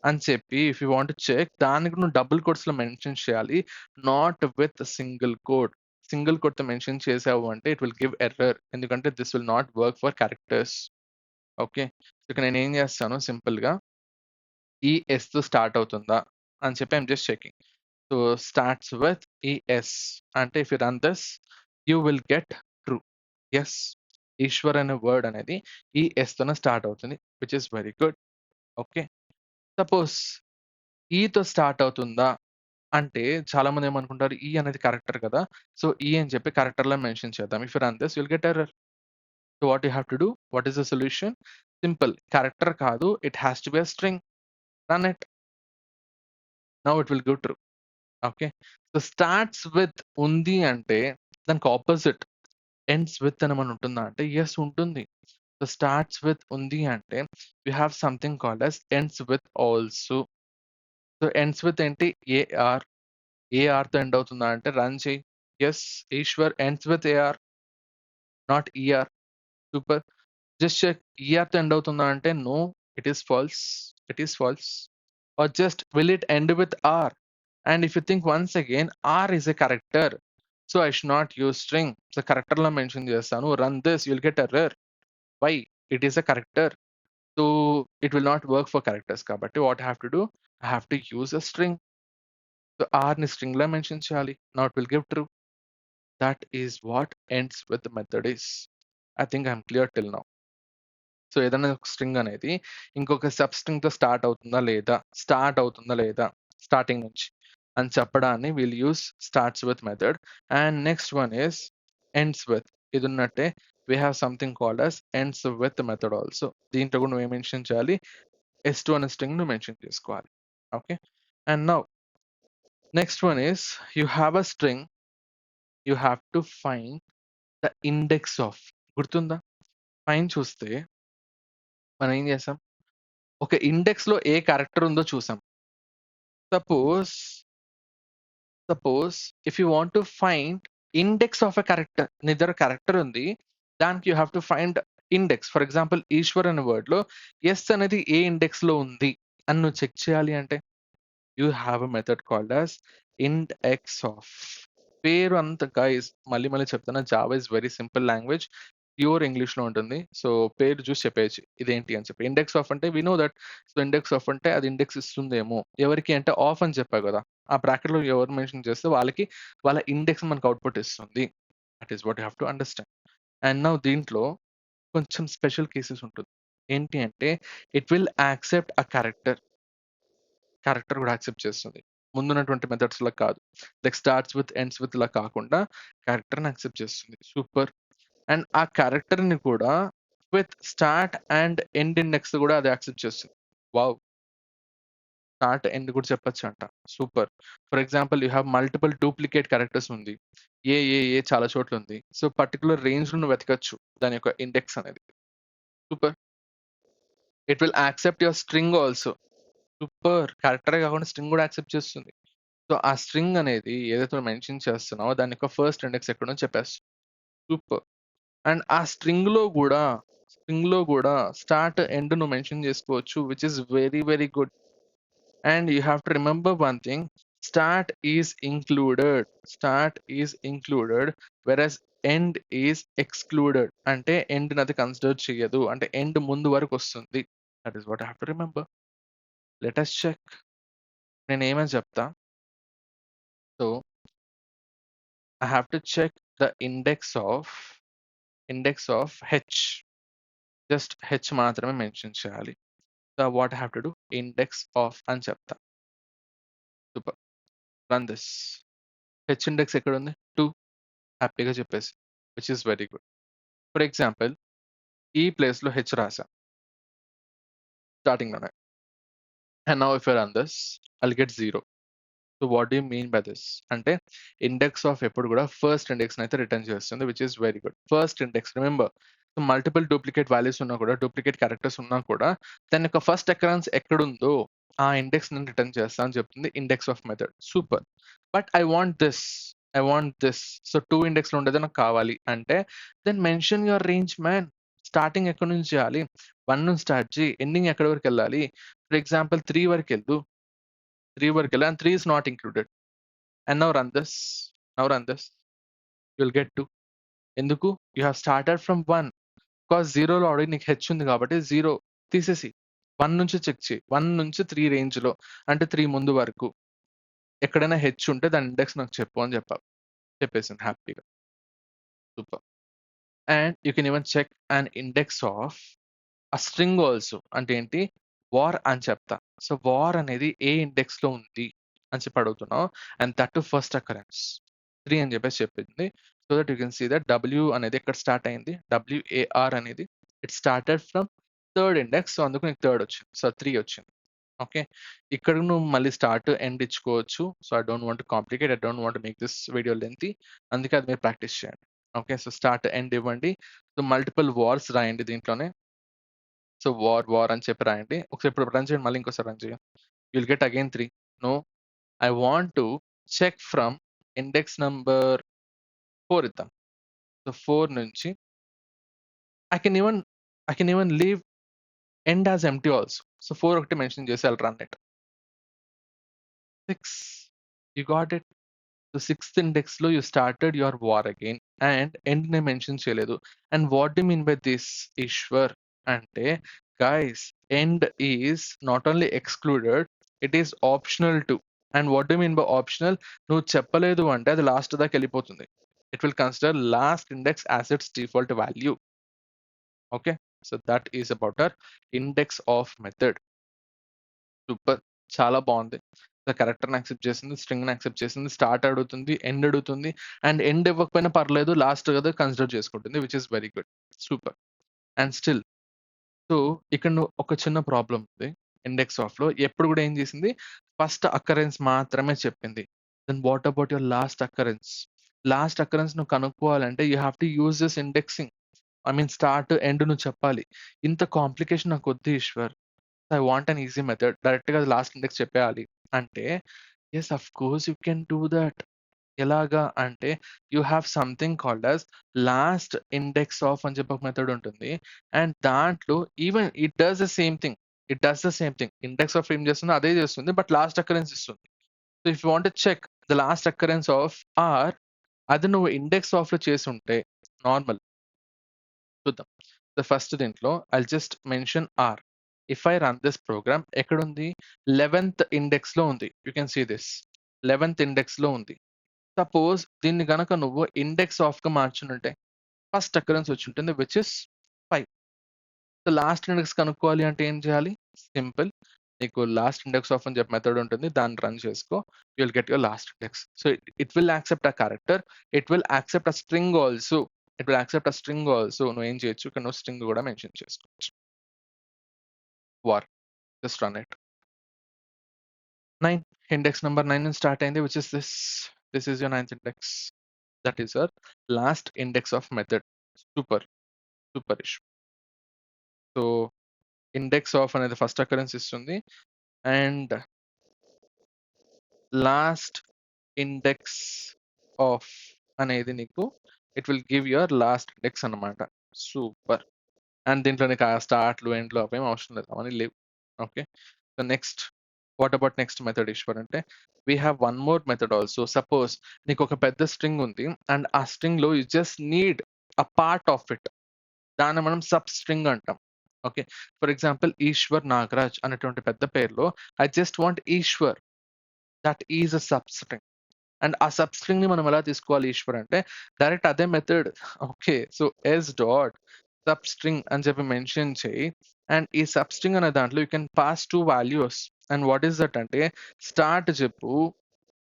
అని చెప్పి ఇఫ్ యూ వాంట్ చెక్ దానికి నువ్వు డబుల్ కోట్స్ లో మెన్షన్ చేయాలి, not with single code. Single code తో మెన్షన్ చేసావు అంటే ఇట్ విల్ గివ్ ఎర్రర్, ఎందుకంటే this will not work for characters. Okay. ఇక నేను ఏం చేస్తాను, సింపుల్ గా ఈ ఎస్ తో స్టార్ట్ అవుతుందా అని చెప్పి I'm just checking. So starts with E S అంటే if you run this you will get true. Yes, Eshwar అనే వర్డ్ అనేది ఈ ఎస్ తోనే స్టార్ట్ అవుతుంది, which is very good. Okay. Suppose ఈతో స్టార్ట్ అవుతుందా అంటే చాలా మంది ఏమనుకుంటారు, ఈ అనేది క్యారెక్టర్ కదా, సో ఈ అని చెప్పి క్యారెక్టర్ లో మెన్షన్ చేద్దాం. If you run this will get error. So what you have to do, what is the solution? Simple, character కాదు, it has to be a string. Run it. Now it will give true. Okay. So starts with ఉంది అంటే దానికి opposite ends with అని మనం ఉంటుందా అంటే yes ఉంటుంది. So starts with ఉంది అంటే you have something called as ends with also. So ends with ఏంటి? ఏఆర్. ఏఆర్ తో ఎండ్ అవుతుందా అంటే రన్ చేయి. Yes, Eshwar ends with AR, not ER. Super. Just check, ER తో ఎండ్ అవుతుందా అంటే no, it is false. It is false. Or just will it end with R? And if you think once again, R is a character, so I should not use string. So collector లో mention చేస్తాను. Run this, you'll get error. Why? It is a character. So it will not work for characters. కాబట్టి what I have to do, I have to use a string. So R ని string లో mention చేయాలి. Now it will give true. That is what ends with method is. I think I'm clear till now. So ఏదైనా ఒక string అనేది ఇంకొక sub string తో start అవుతుందా లేదా, స్టార్ట్ అవుతుందా లేదా స్టార్టింగ్ నుంచి అని చెప్పడాన్ని will use starts with method. And next one is ends with. ఇది ఉన్నట్టే we have something called as ends with method also. దీంట్లో కూడా నువ్వు మెన్షన్ చేయాలి, S2 అనే స్ట్రింగ్ ను మెన్షన్ చేసుకోవాలి. Okay. And now next one is you have a string, you have to find the index of. గుర్తుందా? పైన చూస్తే మనం ఏం చేసాం, ఒక ఇండెక్స్ లో ఏ క్యారెక్టర్ ఉందో చూసాం. Suppose suppose if you want to find index of a character, నీ దగ్గర క్యారెక్టర్ ఉంది, దానికి you have to find index. For example Eshwar అనే వర్డ్ లో ఎస్ అనేది ఏ ఇండెక్స్ లో ఉంది అని నువ్వు చెక్ చేయాలి అంటే you have a method called as indexOf. పేరు అంత గైస్ మళ్ళీ మళ్ళీ చెప్తున్నా, Java is very simple language, pure English లో ఉంటుంది. సో పేరు చూసి చెప్పేయచ్చు ఇదేంటి అని చెప్పి. ఇండెక్స్ ఆఫ్ అంటే we know that. So index of అంటే అది ఇండెక్స్ ఇస్తుందేమో ఎవరికి అంటే ఆఫ్ అని చెప్పా కదా, ఆ బ్రాకెట్ లో ఎవరు మెన్షన్ చేస్తే వాళ్ళకి వాళ్ళ ఇండెక్స్ మనకు అవుట్పుట్ ఇస్తుంది. That is what you have to understand. And now దీంట్లో కొంచెం స్పెషల్ కేసెస్ ఉంటుంది. ఏంటి అంటే it will accept a character. Character కూడా యాక్సెప్ట్ చేస్తుంది, ముందున్నటువంటి మెథడ్స్ లా కాదు. Like starts with ends with law కాకుండా క్యారెక్టర్ ని యాక్సెప్ట్ చేస్తుంది. సూపర్. అండ్ ఆ క్యారెక్టర్ ని కూడా with start and end index కూడా అది యాక్సెప్ట్ చేస్తుంది. వావ్. స్టార్ట్ ఎండ్ కూడా చెప్పొచ్చు అంట. Super. For example you have multiple duplicate characters ఉంది, ఏ చాలా చోట్ల ఉంది. సో పర్టికులర్ రేంజ్ లో నువ్వు వెతకచ్చు దాని యొక్క ఇండెక్స్ అనేది. Super. It will accept your string also. Super. క్యారెక్టరే కాకుండా స్ట్రింగ్ కూడా యాక్సెప్ట్ చేస్తుంది. సో ఆ స్ట్రింగ్ అనేది ఏదైతే మెన్షన్ చేస్తున్నావో దాని యొక్క ఫస్ట్ ఇండెక్స్ ఎక్కడో చెప్పేస్తుంది. సూపర్. అండ్ ఆ స్ట్రింగ్ లో కూడా స్టార్ట్ ఎండ్ నువ్వు మెన్షన్ చేసుకోవచ్చు, which is very very good. And you have to remember one thing, start is included versus end is excluded. అంటే ఎండ్ అది కన్సిడర్ చేయదు, అంటే ఎండ్ ముందు వరకు వస్తుంది. That is what I have to remember. Let us check. నేనేమని చెప్తా? So I have to check the index of h. Just h మాత్రమే మెన్షన్ చేయాలి. So what I have to do? Index of అని చెప్తా. Super. Run this. h index ఎక్కడ ఉంది? 2. హ్యాపీగా చెప్పేసి, which is very good. For example, ఈ place లో h రాసా స్టార్టింగ్ లోనే. And now if I run this, I'll get 0. So what do you mean by this అంటే, ఇండెక్స్ ఆఫ్ ఎప్పుడు కూడా ఫస్ట్ ఇండెక్స్ అయితే రిటర్న్ చేస్తుంది, which is very good. First index remember, so multiple duplicate values ఉన్నా కూడా, duplicate characters ఉన్నా కూడా, దాని యొక్క ఫస్ట్ అకరెన్స్ ఎక్కడుందో ఆ ఇండెక్స్ నేను రిటర్న్ చేస్తా అని చెప్తుంది index of method. Super. But I want this. So 2 index లో ఉండేది నాకు కావాలి అంటే, then mention your range man. Starting ఎక్కడి నుంచి చేయాలి? 1 నుంచి స్టార్ట్ చేయి. ఎండింగ్ ఎక్కడి వరకు వెళ్ళాలి? ఫర్ ఎగ్జాంపుల్ 3 వరకు వెళ్దు. 3 వరకు వెళ్ళి, and 3 is not included. And now run this. You'll get 2. ఎందుకు? You have started from 1. Because 0 లో ఆల్రెడీ నీకు h ఉంది కాబట్టి 0 తీసేసి 1 నుంచి చెక్ చేయి. 1 నుంచి 3 రేంజ్ లో, అంటే 3 ముందు వరకు ఎక్కడైనా h ఉంటే దాని ఇండెక్స్ నాకు చెప్పు అని చెప్పేసింది హ్యాపీగా. Super. And you can even check an index of a string also. అంటే ఏంటి? వార్ అని చెప్తా. సో వార్ అనేది ఏ ఇండెక్స్ లో ఉంది అని చెప్పి అడుగుతున్నావు, and that to first occurrence 3 అని చెప్పేసి చెప్పింది. So that you can see that W అనేది ఎక్కడ స్టార్ట్ అయింది? WAR అనేది it started from third index. So అందుకు నీకు థర్డ్ వచ్చింది. సో 3 వచ్చింది. ఓకే, ఇక్కడ నువ్వు మళ్ళీ స్టార్ట్ ఎండ్ ఇచ్చుకోవచ్చు. So I don't want complicate, I don't want make this video lengthy, అందుకే అది మీరు ప్రాక్టీస్ చేయండి. ఓకే, సో స్టార్ట్ ఎండ్ ఇవ్వండి. సో మల్టిపుల్ వార్స్ రాయండి దీంట్లోనే. సో వార్ అని చెప్పి రాయండి. ఒకసారి ఇప్పుడు రన్ చేయండి, మళ్ళీ ఇంకోసారి రన్ చేయండి. You'll get again 3. No, I want to check from index number 4 ఇద్దాం. సో 4 నుంచి I can even leave end as empty also. So 4 ఒకటి మెన్షన్ చేసి I'll run it. 6. You got it. So 6th index లో you started your war again, and end నే mention చేయలేదు. And what do mean by this Eshwar అంటే, guys, end is not only excluded, it is optional to. And what do mean by optional? నువ్వు చెప్పలేదు అంటే అది last దాకా వెళ్ళిపోతుంది. It will consider last index as it's default value. Okay, so that is about hour index of method. Super, చాలా బాగుంది. క్యారెక్టర్ని accept చేసింది, స్ట్రింగ్ని యాక్సెప్ట్ చేసింది, స్టార్ట్ అడుగుతుంది, ఎండ్ అడుగుతుంది, అండ్ ఎండ్ ఇవ్వకపోయినా పర్లేదు, లాస్ట్ కదా కన్సిడర్ చేసుకుంటుంది, which is very good. Super. And still, so ఇక్కడ ఒక చిన్న ప్రాబ్లం ఉంది ఇండెక్స్ ఆఫ్ లో. ఎప్పుడు కూడా ఏం చేసింది? ఫస్ట్ అకరెన్స్ మాత్రమే చెప్పింది. Then what about your last occurrence? Last occurrence నువ్వు కనుక్కోవాలంటే you have to use this indexing. I mean start end నువ్వు చెప్పాలి. ఇంత కాంప్లికేషన్ నాకు వద్దు Eshwar. I want an easy method. Direct గా లాస్ట్ ఇండెక్స్ చెప్పేయాలి అంటే, yes of course you can do that. ఎలాగా అంటే, you have something called as last index of అని చెప్పి ఒక మెథడ్ ఉంటుంది. అండ్ దాంట్లో even it does the same thing. Index of ఏం చేస్తుందో అదే చేస్తుంది, బట్ లాస్ట్ అకరెన్స్ ఇస్తుంది. So if you want check the last occurrence of R, అది నువ్వు ఇండెక్స్ ఆఫ్ లో చేసి ఉంటే నార్మల్. చూద్దాం. ద ఫస్ట్ దీంట్లో I'll just mention R. If I run this program, ఎక్కడుంది? 11th ఇండెక్స్ లో ఉంది. You can see this. 11th index లో ఉంది. సపోజ్ దీన్ని గనక నువ్వు ఇండెక్స్ ఆఫ్ గా మార్చుంటే ఫస్ట్ అకరెన్స్ వచ్చి ఉంటుంది, which is 5. So last index కనుక్కోవాలి అంటే ఏం చేయాలి? సింపుల్. నీకు లాస్ట్ ఇండెక్స్ ఆఫ్ అని చెప్పి మెథడ్ ఉంటుంది, దాన్ని రన్ చేసుకో. You will get your last index. So it will accept a character, it will accept a string also. నువ్వు ఏం చేయొచ్చు? ఇక్కడ నువ్వు స్ట్రింగ్ కూడా మెన్షన్ చేసుకోవచ్చు. War, just run it. 9, index number 9 నుంచి స్టార్ట్ అయింది, which is this is your 9th index. That is your last index of method. Super issue. So index of అనేది ఫస్ట్ అకరెన్స్ ఇస్తుంది, అండ్ లాస్ట్ ఇండెక్స్ ఆఫ్ అనేది నీకు it will give your last index అన్నమాట. Super. And దీంట్లో నీకు ఆ స్టార్ట్లు ఎండ్లు అవేం అవసరం లేదు, అవన్నీ లేవు. Okay, so next, what about next method Eshwar అంటే, we have one more method also. Suppose నీకు ఒక పెద్ద స్ట్రింగ్ ఉంది, అండ్ ఆ స్ట్రింగ్ లో you just need a part of it. దాన్ని మనం సబ్ స్ట్రింగ్ అంటాం. Okay. For example 'Eshwar Nagaraj' అనేటువంటి పెద్ద పేరులో I just want 'Eshwar' that is a substring. And ఆ సబ్ స్ట్రింగ్‌ని మనం ఎలా తీసుకోవాలి 'ఈశ్వర్' అంటే డైరెక్ట్ అదే method. Okay. So, S dot sub string అని చెప్పి మెన్షన్ చేయి. అండ్ ఈ సబ్ స్ట్రింగ్ అనే దాంట్లో you can pass 2 values. And what is that అంటే స్టార్ట్ చెప్పు,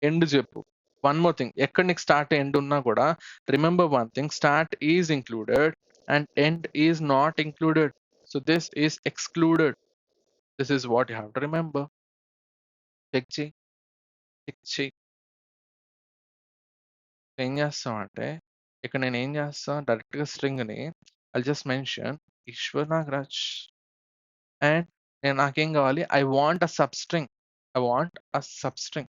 ఎండ్ చెప్పు. వన్ మోర్ థింగ్, ఎక్కడ నీకు స్టార్ట్, ఎండ్ ఉన్నా కూడా remember one thing, start is included and end is not included. So this is excluded. This is what you have to remember. Check చెయి. Check చెయి. ఏం చేస్తామంటే ఇక్కడ నేను ఏం చేస్తా, డైరెక్ట్‌గా స్ట్రింగ్‌ని I'll just mention 'Eshwar Nagaraj' and నాకేం కావాలి, I want a substring. I want a substring.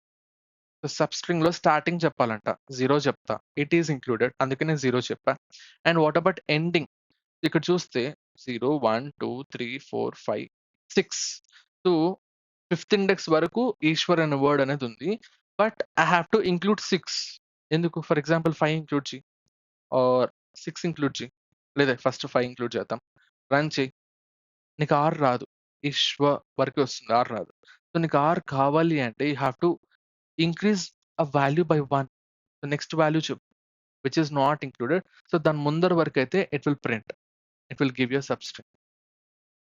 So సబ్ స్ట్రింగ్‌లో స్టార్టింగ్ చెప్పాలంట. 0 చెప్తా. It is included. అందుకే నేను 0 చెప్పా. And what about ending? ఇక్కడ చూస్తే 0, 1, 2, 3, 4, 5, 6. సో, ఫిఫ్త్ ఇండెక్స్ వరకు 'ఈశ్వర్' అనే వర్డ్ అనేది ఉంది. But I have to include 6. ఎందుకు? ఫర్ ఎగ్జాంపుల్ 5 ఇంక్లూడ్ చెయి ఆర్ 6 ఇంక్లూడ్ చెయి. లేదా ఫస్ట్ 5 ఇంక్లూడ్ చేద్దాం. రన్ చెయి. నీకు 6 రాదు. 'ఈశ్వ' వరకే వస్తుంది. 6 రాదు. సో, నీకు 6 కావాలి అంటే you have to increase a value by 1. The next value which is not included. So దాని ముందర వరకు అయితే it will print. It will give you a substring.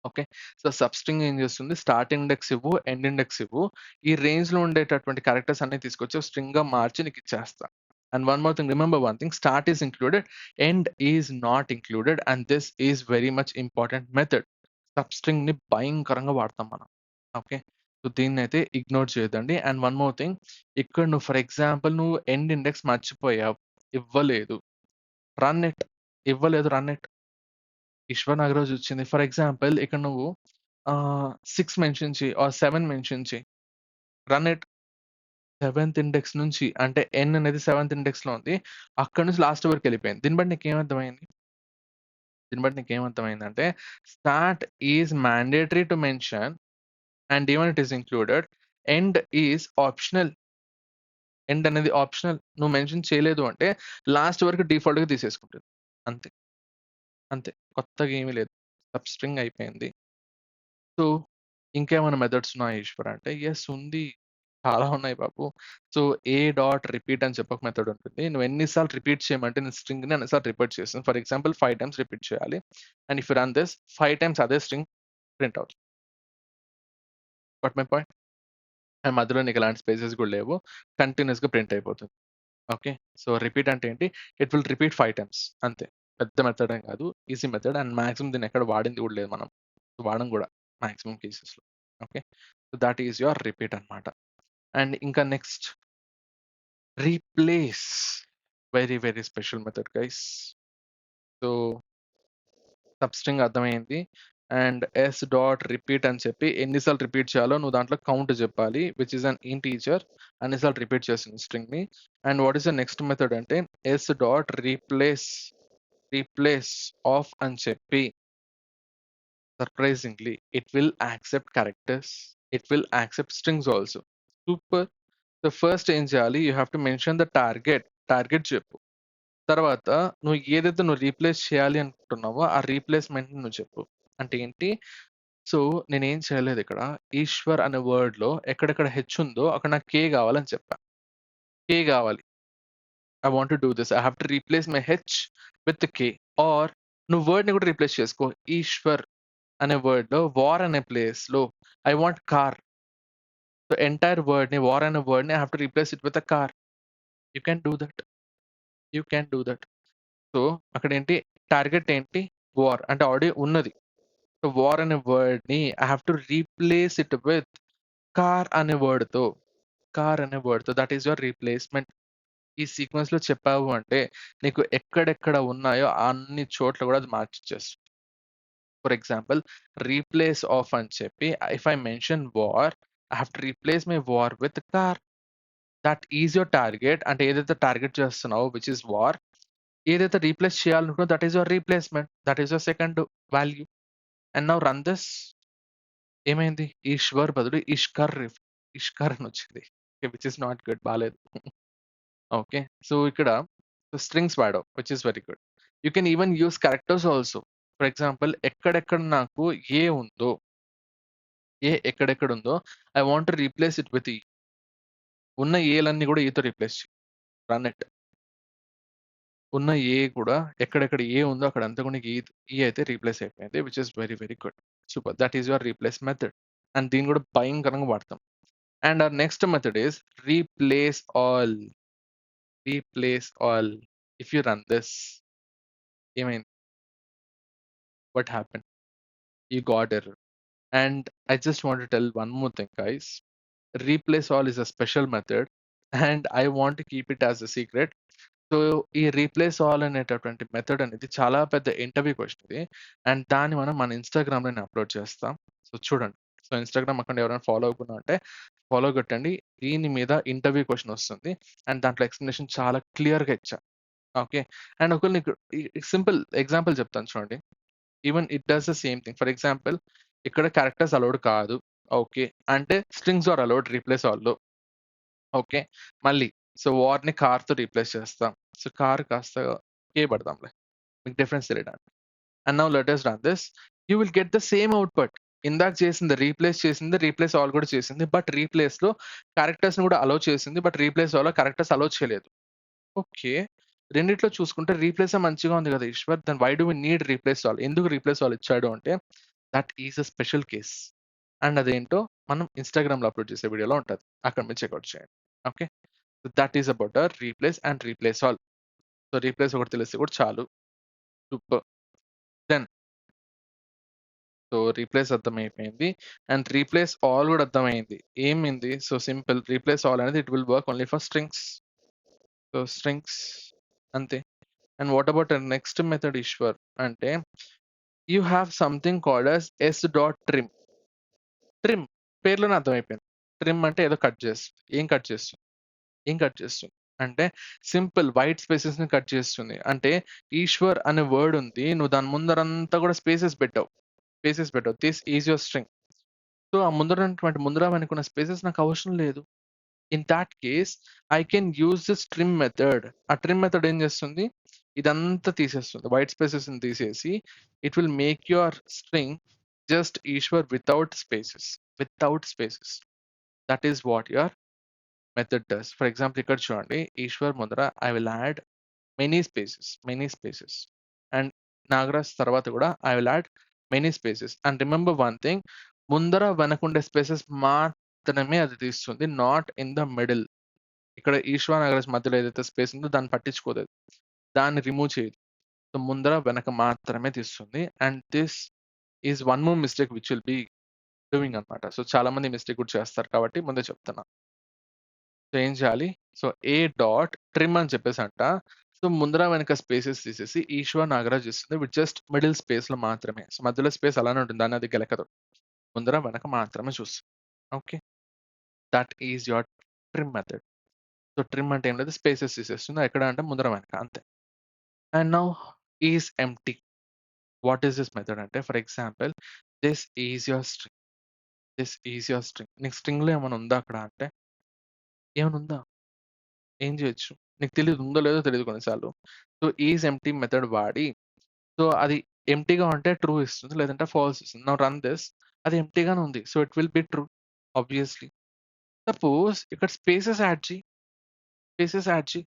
Okay. So substring ఏం చేస్తుంది, స్టార్ట్ ఇండెక్స్ ఇవ్వు, ఎండ్ ఇండెక్స్ ఇవ్వు. ఈ రేంజ్‌లో ఉండేటటువంటి క్యారెక్టర్స్ అన్ని తీసుకొచ్చి ఒక స్ట్రింగ్‌గా మార్చి నీకు ఇచ్చేస్తా. And one more thing, remember one thing, start is included, end is not included and this is very much important method. సబ్‌స్ట్రింగ్‌ని భయంకరంగా వాడతాం మనం. ఓకే. సో దీన్నైతే ఇగ్నోర్ చేయొద్దండి. అండ్ వన్ మోర్ థింగ్, ఇక్కడ నువ్వు ఫర్ ఎగ్జాంపుల్ నువ్వు ఎండ్ ఇండెక్స్ మర్చిపోయావు. ఇవ్వలేదు. Run it. ఇవ్వలేదు, రన్ ఇట్. 'ఈశ్వర్ నాగరాజ్' వచ్చింది. ఫర్ ఎగ్జాంపుల్ ఇక్కడ నువ్వు 6 మెన్షన్ చెయి ఆర్ 7 మెన్షన్ చెయి. Run it. సెవెంత్ ఇండెక్స్ నుంచి అంటే ఎన్ అనేది సెవెంత్ ఇండెక్స్‌లో ఉంది. అక్కడి నుంచి లాస్ట్ వరకు వెళ్ళిపోయింది. దీన్ని బట్టి నీకేమర్థమైంది? దీన్ని బట్టి నీకేమర్థమైందంటే start is mandatory to mention and even it is included. End is optional. End అనేది ఆప్షనల్. నువ్వు మెన్షన్ చేయలేదు అంటే లాస్ట్ వరకు డిఫాల్ట్‌గా తీసేసుకుంటుంది. అంతే. అంతే. కొత్తగా ఏమీ లేదు. సబ్‌స్ట్రింగ్ అయిపోయింది. సో, ఇంకేమైనా మెథడ్స్ ఉన్నాయా ఈశ్వర్ అంటే, యెస్ ఉంది. చాలా ఉన్నాయి బాబు. సో, ఏ డాట్ రిపీట్ అని చెప్పి ఒక మెథడ్ ఉంటుంది. నువ్వు ఎన్ని సార్లు రిపీట్ చేయమంటే నేను స్ట్రింగ్‌ని అన్ని సార్లు రిపీట్ చేస్తాను. ఫర్ ఎగ్జాంపుల్ 5 టైమ్స్ రిపీట్ చేయాలి. And if you run this 5 times అదే స్ట్రింగ్ ప్రింట్ అవుతుంది. Got my point? అండ్ మధ్యలో నీకు ఎలాంటి స్పేసెస్ కూడా లేవు. కంటిన్యూయస్‌గా ప్రింట్ అయిపోతుంది. ఓకే. సో, రిపీట్ అంటే ఏంటి? ఇట్ విల్ రిపీట్ 5 టైమ్స్ అంతే. పెద్ద మెథడ్ ఏం కాదు. ఈజీ మెథడ్ అండ్ మాక్సిమం దీన్ని ఎక్కడ వాడింది కూడా లేదు మనం. వాడం కూడా మాక్సిమం కేసెస్‌లో. Okay. So, that is your repeat అన్నమాట. అండ్ ఇంకా next replace. Very, very special method guys. So, substring అర్థమైంది. అండ్ ఎస్ డాట్ రిపీట్ అని చెప్పి ఎన్ని సార్లు రిపీట్ చేయాలో నువ్వు దాంట్లో కౌంట్ చెప్పాలి. Which is an integer. అన్ని సార్లు రిపీట్ చేస్తుంది స్ట్రింగ్‌ని. And what is the next method అంటే ఎస్ డాట్ రీప్లేస్ ఆఫ్ అని చెప్పి surprisingly it will accept characters. It will accept strings also. Super. So, first ఏం చేయాలి? You have to mention the target. Target చెప్పు. తర్వాత నువ్వు రీప్లేస్ చేయాలి అనుకుంటున్నావో ఆ రీప్లేస్‌మెంట్‌ని నువ్వు చెప్పు. అంటే ఏంటి? సో, నేనేం చేయలేదిక్కడ. 'ఈశ్వర్' అనే వర్డ్‌లో ఎక్కడెక్కడ హెచ్ ఉందో అక్కడ నాకు కే కావాలని చెప్పా. కే కావాలి. I want to do this. I have to replace my H with K. Or నువ్వు వర్డ్‌ని కూడా రీప్లేస్ చేసుకో. 'ఈశ్వర్' అనే వర్డ్‌లో 'వార్' అనే ప్లేస్‌లో I want car. So, entire వర్డ్‌ని 'వార్' అనే వర్డ్‌ని I have to replace it with a car. You can do that. You can do that. So, అక్కడేంటి టార్గెట్ ఏంటి? వార్ అంటే ఆల్రెడీ ఉన్నది. సో, వార్ అనే వర్డ్‌ని I have to replace it with car అనే వర్డ్‌తో. కార్ అనే వర్డ్‌తో దట్ ఈస్ యువర్ రీప్లేస్‌మెంట్. ఈ సీక్వెన్స్‌లో చెప్పావు అంటే నీకు ఎక్కడెక్కడ ఉన్నాయో అన్ని చోట్ల కూడా అది మార్చిచ్చేస్తుంది. ఫర్ ఎగ్జాంపుల్ రీప్లేస్ ఆఫ్ అని చెప్పి if I mention war, I have to replace my war with car. That is your target. అంటే ఏదైతే టార్గెట్ చేస్తున్నావో విచ్ ఈస్ వార్, ఏదైతే రీప్లేస్ చేయాలనుకున్నావో that is your replacement. That is your second value. And now run this. ఏమైంది? 'ఈశ్వర్' బదులు 'ఇష్కర్' అని వచ్చింది. Which is not good. బాలేదు. ఓకే. సో, ఇక్కడ స్ట్రింగ్స్ వాడావు which is very good. You can even use characters also. For example ఎక్కడెక్కడ నాకు ఏ ఉందో, ఏ ఎక్కడెక్కడ ఉందో I want to replace it with ఈ. ఉన్న ఏలన్నీ కూడా ఏతో రీప్లేస్ చేయి. Run it. ఉన్న ఏ కూడా ఎక్కడెక్కడ ఏ ఉందో అక్కడంతా కూడా నీకు ఈ అయితే రీప్లేస్ అయిపోయింది. Which is very very good. Super. That is your replace method. And దీన్ని కూడా భయంకరంగా వాడతాం. And our next method is replace all. Replace all. If you run this, ఏమైంది? What happened? You got error. And I just want to tell one more thing, guys. Replace all is a special method, and I want to keep it as a secret. So ఈ replace all అనేటటువంటి method అనేది చాలా పెద్ద interview question ఇది. And దాన్ని మనం మన ఇన్స్టాగ్రామ్లో నేను అప్లోడ్ చేస్తాం. సో చూడండి. సో ఇన్స్టాగ్రామ్ అకౌంట్ ఎవరైనా ఫాలో అవ్వకుండా ఉంటే ఫాలో కొట్టండి. దీని మీద ఇంటర్వ్యూ క్వశ్చన్ వస్తుంది. అండ్ దాంట్లో ఎక్స్ప్లెనేషన్ చాలా క్లియర్గా ఇచ్చా. ఓకే. అండ్ ఒకవేళ నీకు సింపుల్ ఎగ్జాంపుల్ చెప్తాను చూడండి. Even it does the same thing. For example ఇక్కడ క్యారెక్టర్స్ అలౌడ్ కాదు. ఓకే. అంటే స్ట్రింగ్స్ ఆర్ అలౌడ్ రీప్లేస్ ఆల్‌లో. ఓకే. మళ్ళీ సో వార్‌ని కార్‌తో రీప్లేస్ చేస్తాం. సో కార్ కాస్త కే పెడదాంలే. మీకు డిఫరెన్స్ తెలియడానికి. And now let us run this. You will get the same output. ఇందాక చేసింది రీప్లేస్ ఆల్ కూడా చేసింది. బట్ రీప్లేస్‌లో క్యారెక్టర్స్‌ని కూడా అలౌ చేసింది. బట్ రీప్లేస్ ఆల్‌లో క్యారెక్టర్స్ అలౌ చేయలేదు. ఓకే. రెండిట్లో చూసుకుంటే రీప్లేసే మంచిగా ఉంది కదా Eshwar. Then why do we need replace all? ఎందుకు రీప్లేస్ ఆల్ ఇచ్చాడు అంటే that is a special case. And అదేంటో మనం ఇన్‌స్టాగ్రామ్‌లో అప్లోడ్ చేసే వీడియోలో ఉంటది. అక్కడ మీరు చెక్‌ఔట్ చేయండి. Okay. So that is about replace and replace all. So replace ఒకటి తెలిస్తే కూడా చాలు. సూపర్. దెన్ సో రీప్లేస్ అర్థమైపోయింది. అండ్ రీప్లేస్ ఆల్ కూడా అర్థమైంది. ఏమైంది? So simple. రీప్లేస్ ఆల్ అనేది it will work only for strings. So strings అంతే. And what about next method Eshwar అంటే you have something called as s.trim. Trim పేర్లోనే అర్థమైపోయింది. Trim అంటే ఏదో కట్ చేస్తుంది. ఏం కట్ చేస్తుంది? ఏం కట్ చేస్తుంది? అంటే సింపుల్ వైట్ స్పేసెస్‌ని కట్ చేస్తుంది. అంటే ఈశ్వర్ అనే వర్డ్ ఉంది. నువ్వు దాని ముందరంతా కూడా స్పేసెస్ పెట్టావు. This is your string. So ఆ ముందర వెనకున్న స్పేసెస్ నాకు అవసరం లేదు. In that case I can use this trim method. ఆ ట్రిమ్ మెథడ్ ఏం చేస్తుంది? ఇదంతా తీసేస్తుంది. వైట్ స్పేసెస్‌ని తీసేసి it will make your string just Eshwar without spaces. That is what your method does. For example ఇక్కడ చూడండి. ఈశ్వర్ ముందర I will add many spaces. And Nagaraj తర్వాత కూడా I will add many spaces. And remember one thing, ముందర వెనకుండే spaces మాత్రమే అది తీస్తుంది. Not in the middle. ఇక్కడ ఈశ్వర్ నాగరాజ్ మధ్యలో ఏదైతే స్పేస్ ఉందో దాన్ని పట్టించుకోదు అది. దాన్ని రిమూవ్ చేయదు. సో ముందర వెనక మాత్రమే తీస్తుంది. And this is one more mistake which will be doing అనమాట. సో చాలా మంది మిస్టేక్ కూడా చేస్తారు కాబట్టి ముందే చెప్తున్నా. సో ఏం చేయాలి? సో ఏ డాట్ ట్రిమ్ అని చెప్పేసి అంట. సో ముందర వెనక స్పేసెస్ తీసేసి ఈశ్వర్ నాగరాజ్ ఇస్తుంది విత్ జస్ట్ మిడిల్ స్పేస్‌లో మాత్రమే. సో మధ్యలో స్పేస్ అలానే ఉంటుంది. దాన్ని అది గెలకదు. ముందర వెనక మాత్రమే చూస్తుంది. Okay. That is your trim method. So trim అంటే ఏం లేదు, స్పేసెస్ తీసేస్తుంది. ఎక్కడ అంటే ముందర వెనక అంతే. And now is empty. What is this method అంటే for example this is your string. నీకు స్ట్రింగ్‌లో ఏమైనా ఉందా అక్కడ అంటే? ఏమైనా ఉందా? ఏం చేయొచ్చు? నీకు తెలీదు. ఉందో లేదో తెలీదు కొన్నిసార్లు. సో ఈస్ ఎంప్టీ మెథడ్ వాడి సో అది ఎంప్టీగా ఉంటే ట్రూ ఇస్తుంది. లేదంటే ఫాల్స్ ఇస్తుంది. Now run this. అది ఎంప్టీగానే ఉంది. So it will be true obviously. Suppose ఇక్కడ స్పేసెస్ యాడ్ చెయి.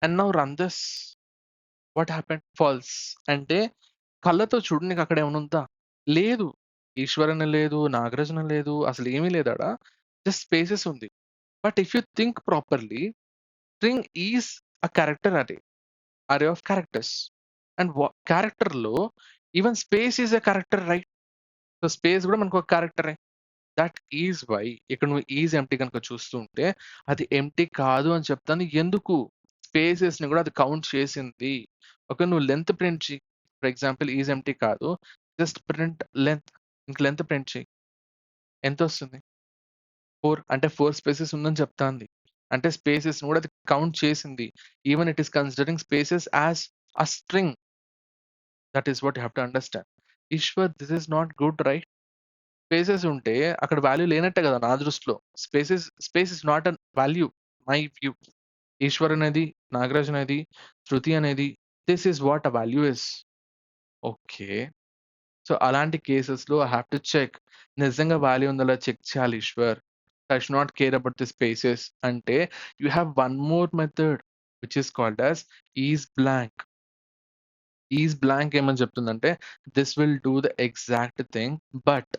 And now run this. What happened? False. అంటే కళ్ళతో చూడు, నీకు అక్కడ ఏమైనా ఉందా? లేదు. ఈశ్వర్ అని లేదు, నాగరాజ్ అని లేదు. అసలు ఏమీ లేదు ఆడ. జస్ట్ స్పేసెస్ ఉంది. But if you think properly string is a character array of characters. And క్యారెక్టర్‌లో even space is a character, right? So space కూడా మనకు ఒక క్యారెక్టరే. దట్ ఈస్ వై ఇక్కడ నువ్వు ఈజ్ ఎంప్టీ కనుక చూస్తూ ఉంటే అది ఎంప్టీ కాదు అని చెప్తాను. ఎందుకు? స్పేసెస్‌ని కూడా అది కౌంట్ చేసింది. ఓకే. నువ్వు లెంత్ ప్రింట్ చెయి. ఫర్ ఎగ్జాంపుల్ ఈజ్ ఎంప్టీ కాదు. Just print length. ఇంక లెంత్ ప్రింట్ చెయి. ఎంతొస్తుంది? 4 అంటే 4 స్పేసెస్ ఉందని చెప్తాంది. అంటే స్పేసెస్‌ని కూడా అది కౌంట్ చేసింది. Even it is considering spaces as a string. That is what you have to understand. Ishwar this is not good, right? Spaces ఉంటే అక్కడ వాల్యూ లేనట్టే కదా నా దృష్టిలో. Space is not an value. My view. Ishwar అనేది, నాగరాజ్ అనేది, శృతి అనేది this is what a value is. Okay. So అలాంటి కేసెస్‌లో ఐ హావ్ టు చెక్. నిజంగా వాల్యూ ఉందో లేదో చెక్ చేయాలి Ishwar. I should not care about the spaces అంటే you have one more method which is called as is blank. Is blank ఏమని చెప్తుందంటే this will do the exact thing but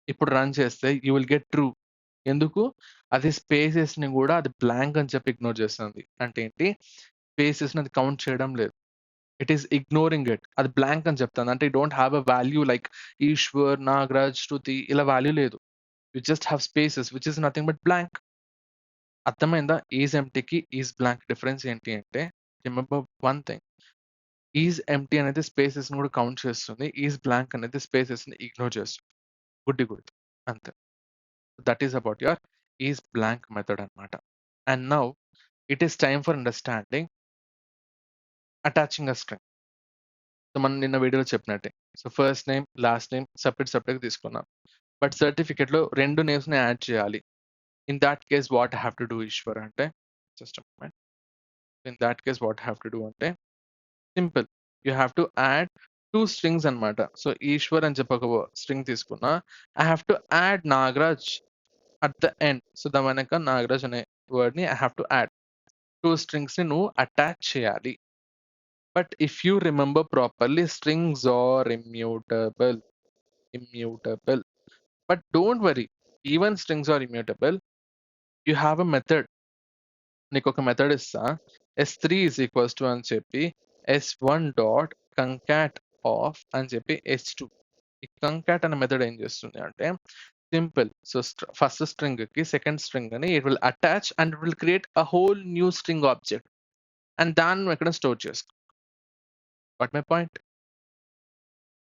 ఇప్పుడు run చేస్తే you will get true. ఎందుకు? అది స్పేసెస్‌ని గూడా అది blank అని చెప్పి ఇగ్నోర్ చేస్తుంది. అంటే ఏంటి? స్పేసెస్‌ని అది కౌంట్ చేయడం లేదు. It is ignoring it. అది బ్లాంక్ అని చెప్తాను. అంటే you don't have a value like Ishwar, Nagaraj, Shruti ఇలా వాల్యూ లేదు. You just have spaces which is nothing but blank. అర్థమైందా? ఈజ్ ఎంప్టీకి ఈజ్ బ్లాంక్ డిఫరెన్స్ ఏంటి అంటే remember one thing. Is empty అనేది స్పేసెస్‌ని కూడా కౌంట్ చేస్తుంది. ఈజ్ బ్లాంక్ అనేది స్పేసెస్‌ని ఇగ్నోర్ చేస్తుంది. గుడ్డి గుర్తు అంతే. That is about your is blank method అన్నమాట. And now it is time for understanding attaching a string. So మనం నిన్న వీడియోలో చెప్పినట్టే. So first name, last name సెపరేట్‌గా తీసుకున్నాం. బట్ సర్టిఫికేట్‌లో 2 నేమ్స్‌ని యాడ్ చేయాలి. In that case what I have to do Eshwar అంటే just a moment. In that case what I have to do అంటే simple. You have to add 2 strings అన్నమాట. So Eshwar అని చెప్పి ఒక స్ట్రింగ్ తీసుకున్నా. I have to add Nagaraj at the end. So దాని వెనక నాగరాజ్ అనే వర్డ్‌ని ఐ హావ్ టు యాడ్. 2 స్ట్రింగ్స్‌ని నువ్వు అటాచ్ చేయాలి. But if you remember properly strings are immutable. Immutable. But don't worry. Even strings are immutable. You have a method. నీకొక method ఇస్తా. S3 is equals to అని చెప్పి S1 డాట్ కంకాట్ ఆఫ్ అని చెప్పి S2. ఈ కంకాట్ అనే method ఏం చేస్తుంది అంటే సింపుల్. సో ఫస్ట్ స్ట్రింగ్‌కి సెకండ్ స్ట్రింగ్‌ని it will attach and it will create a whole new string object. అండ్ దాన్ని నువ్వు ఎక్కడ స్టోర్ చేసుకో. Got my point?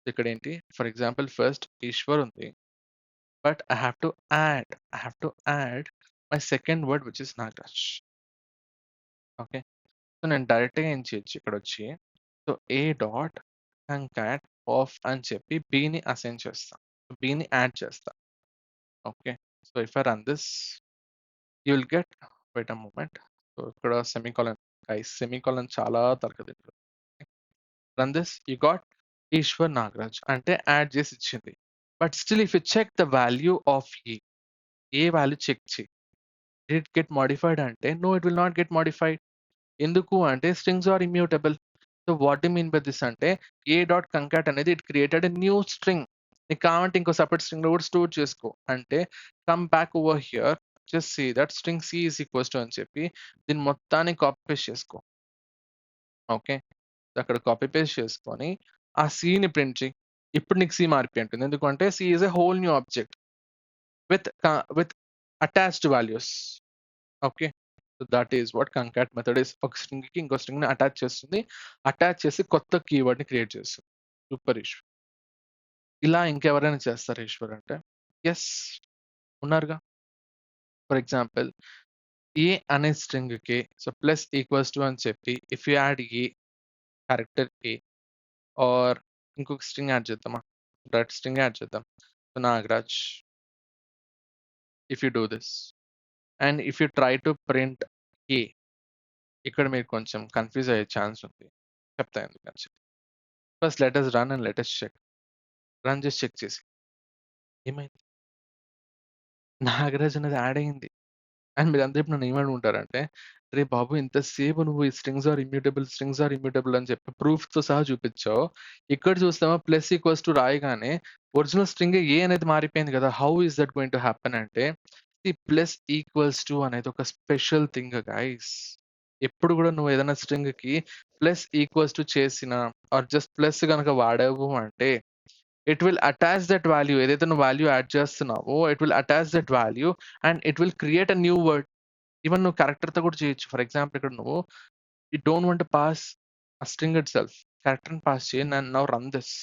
ఇక్కడేంటి ఫర్ ఎగ్జాంపుల్ ఫస్ట్ ఈశ్వర్ ఉంది. But I have to add my second word which is Nagaraj. Okay. So నేను డైరెక్ట్‌గా ఏం చేయొచ్చు ఇక్కడొచ్చి. So a dot concat of అని చెప్పి బిని అసైన్ చేస్తా. బిని యాడ్ చేస్తా. Okay. So if I run this you will get wait a moment. So ఇక్కడ సెమీకోలన్ గైస్ సెమీకోలన్ చాలా తరగతింటుంది. Run this you got Ishwar Nagaraj అంటే యాడ్ చేసి ఇచ్చింది. But still if you check the value of a value check చెయ్యి. Did it get modified అంటే no it will not get modified. ఎందుకు అంటే strings are immutable. So what do mean by this అంటే a dot concat అనేది it created a new string. నీకు కావాలంటే ఇంకో separate స్ట్రింగ్‌లో కూడా స్టోర్ చేసుకో. అంటే come back over here just see that string C is equals to అని చెప్పి దీన్ని మొత్తాన్ని కాపీ పేస్ట్ చేసుకో. ఓకే. అక్కడ కాపీ పేస్ట్ చేసుకొని ఆ సిని ప్రింట్ చెయ్యి. ఇప్పుడు నీకు సి మారిపోయి ఉంటుంది. ఎందుకంటే c is a whole new object with attached values. Okay. So that is what concat method is. ఒక స్ట్రింగ్‌కి ఇంకో స్ట్రింగ్‌ని అటాచ్ చేస్తుంది. అటాచ్ చేసి కొత్త కీవర్డ్‌ని క్రియేట్ చేస్తుంది. సూపర్ ఈశ్వర్. ఇలా ఇంకెవరైనా చేస్తారా ఈశ్వర్ అంటే? యెస్. ఉన్నారుగా. ఫర్ ఎగ్జాంపుల్ ఏ అనే స్ట్రింగ్‌కి సో ప్లస్ ఈక్వల్స్ టు అని చెప్పి if you add a character a or ఇంకొక స్ట్రింగ్ యాడ్ చేద్దామా? డైరెక్ట్ స్ట్రింగ్ యాడ్ చేద్దాం. So Nagaraj if you do this and if you try to print a ఇక్కడ మీరు కొంచెం కన్‌ఫ్యూజ్ అయ్యే ఛాన్స్ ఉంది. చెప్తా ఎందుకని చెప్పి. First let us run and let us check. Run చేసి చెక్ చేసి ఏమైంది? నాగరాజ్ అనేది యాడ్ అయింది. అండ్ మీరందరూ ఇప్పుడు నన్ను ఏమనుకుంటారంటే, "అరే బాబు! ఇంతసేపు నువ్వు ఈ స్ట్రింగ్స్ ఆర్ ఇమ్యూటబుల్ అని చెప్పి ప్రూఫ్‌తో సహా చూపిచ్చావు. ఇక్కడ చూస్తేమో ప్లస్ ఈక్వల్స్ టు రాయగానే ఒరిజినల్ స్ట్రింగ్ ఏ అనేది మారిపోయింది కదా! How is that going to happen" అంటే, ఈ ప్లస్ ఈక్వల్స్ టు అనేది ఒక స్పెషల్ థింగ్ గైస్. ఎప్పుడు కూడా నువ్వు ఏదైనా స్ట్రింగ్‌కి ప్లస్ ఈక్వల్స్ టు చేసినా ఆర్ జస్ట్ ప్లస్ గనక వాడావు అంటే it will attach that value ఏదైతే నువ్వు వాల్యూ యాడ్ చేస్తున్నావో it will attach that value and it will create a new word. Even నువ్వు క్యారెక్టర్‌తో కూడా చేయొచ్చు. ఫర్ ఎగ్జాంపుల్ ఇక్కడ నువ్వు you don't want to pass ఆ స్ట్రింగ్ ఇట్‌సెల్ఫ్. క్యారెక్టర్‌ని పాస్ చెయి. And now run this.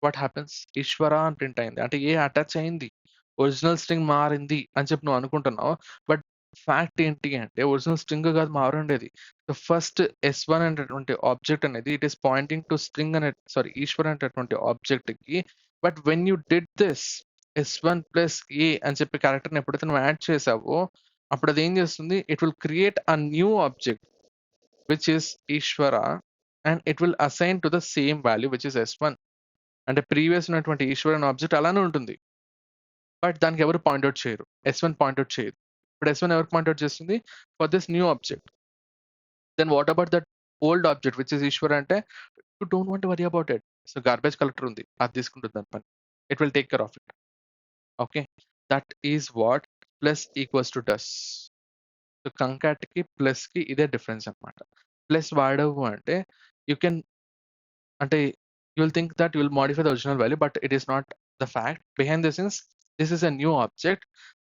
What happens? Ishwara అని ప్రింట్ అయింది. అంటే ఏ అటాచ్ అయింది. ఒరిజినల్ స్ట్రింగ్ మారింది అని చెప్పి నువ్వు అనుకుంటున్నావు. బట్ ఫ్యాక్ట్ ఏంటి అంటే ఒరిజినల్ స్ట్రింగ్ కాదు మారుండేది. సో ఫస్ట్ S1 అనేటటువంటి ఆబ్జెక్ట్ అనేది it is pointing to string అనే ఈశ్వర్ అనేటటువంటి ఆబ్జెక్ట్‌కి. But when you did this S1 plus a అని చెప్పి క్యారెక్టర్‌ని ఎప్పుడైతే నువ్వు యాడ్ చేసావో అప్పుడు అది ఏం చేస్తుంది? It will create a new object which is Eshwara and it will assign to the same value which is S1. అంటే ప్రీవియస్ ఉన్నటువంటి ఈశ్వర్ అనే ఆబ్జెక్ట్ అలానే ఉంటుంది. బట్ దానికి ఎవరు పాయింట్అవుట్ చేయరు. S1 పాయింట్అవుట్ చేయదు. ఇప్పుడు S1 ఎవరికి పాయింట్అవుట్ చేస్తుంది? For this new object. Then what about that old object which is Ishwar అంటే you don't want worry about it. So garbage collector ఉంది, అది తీసుకుంటుంది దాని పని. It will take care of it. Okay, that is what plus equals to does. So concat కి plus కి ఇదే డిఫరెన్స్ అన్నమాట. ప్లస్ వాడవు అంటే యూ కెన్, అంటే you will think that you will modify the original value, but it is not the fact. Behind this is this is a new object,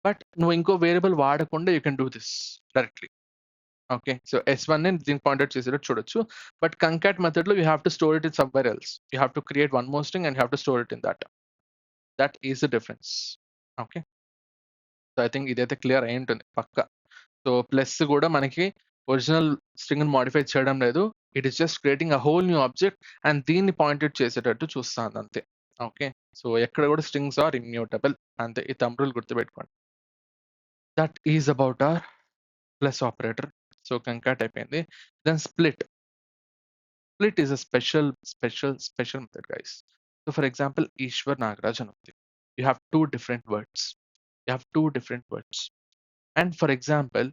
but నువ్వు ఇంకో వేరియబుల్ వాడకుండా you can do this directly. Okay, so S1 ని దీనికి point out చేసేటట్టు చూడొచ్చు. But కంకాట్ method లో you have to store it in somewhere else. You have to create one more string and have to store it in that. That is the difference. Okay, so I think ఇదైతే clear అయి ఉంటుంది పక్కా. So plus కూడా మనకి original string modify చేయడం లేదు. It is just creating a whole new object and దీన్ని pointed చేసేటట్టు చూస్తాను అంతే. ఓకే, సో ఎక్కడ కూడా స్ట్రింగ్స్ ఆర్ ఇమ్యూటబుల్ అంతే. ఈ థంబ్ రూల్ గుర్తుపెట్టుకోండి. That is about our plus operator. So concat అయిపోయింది. Then split. Split is a special method guys. So for example Eshwar Nagaraj అని ఉంది. You have two different words. And for example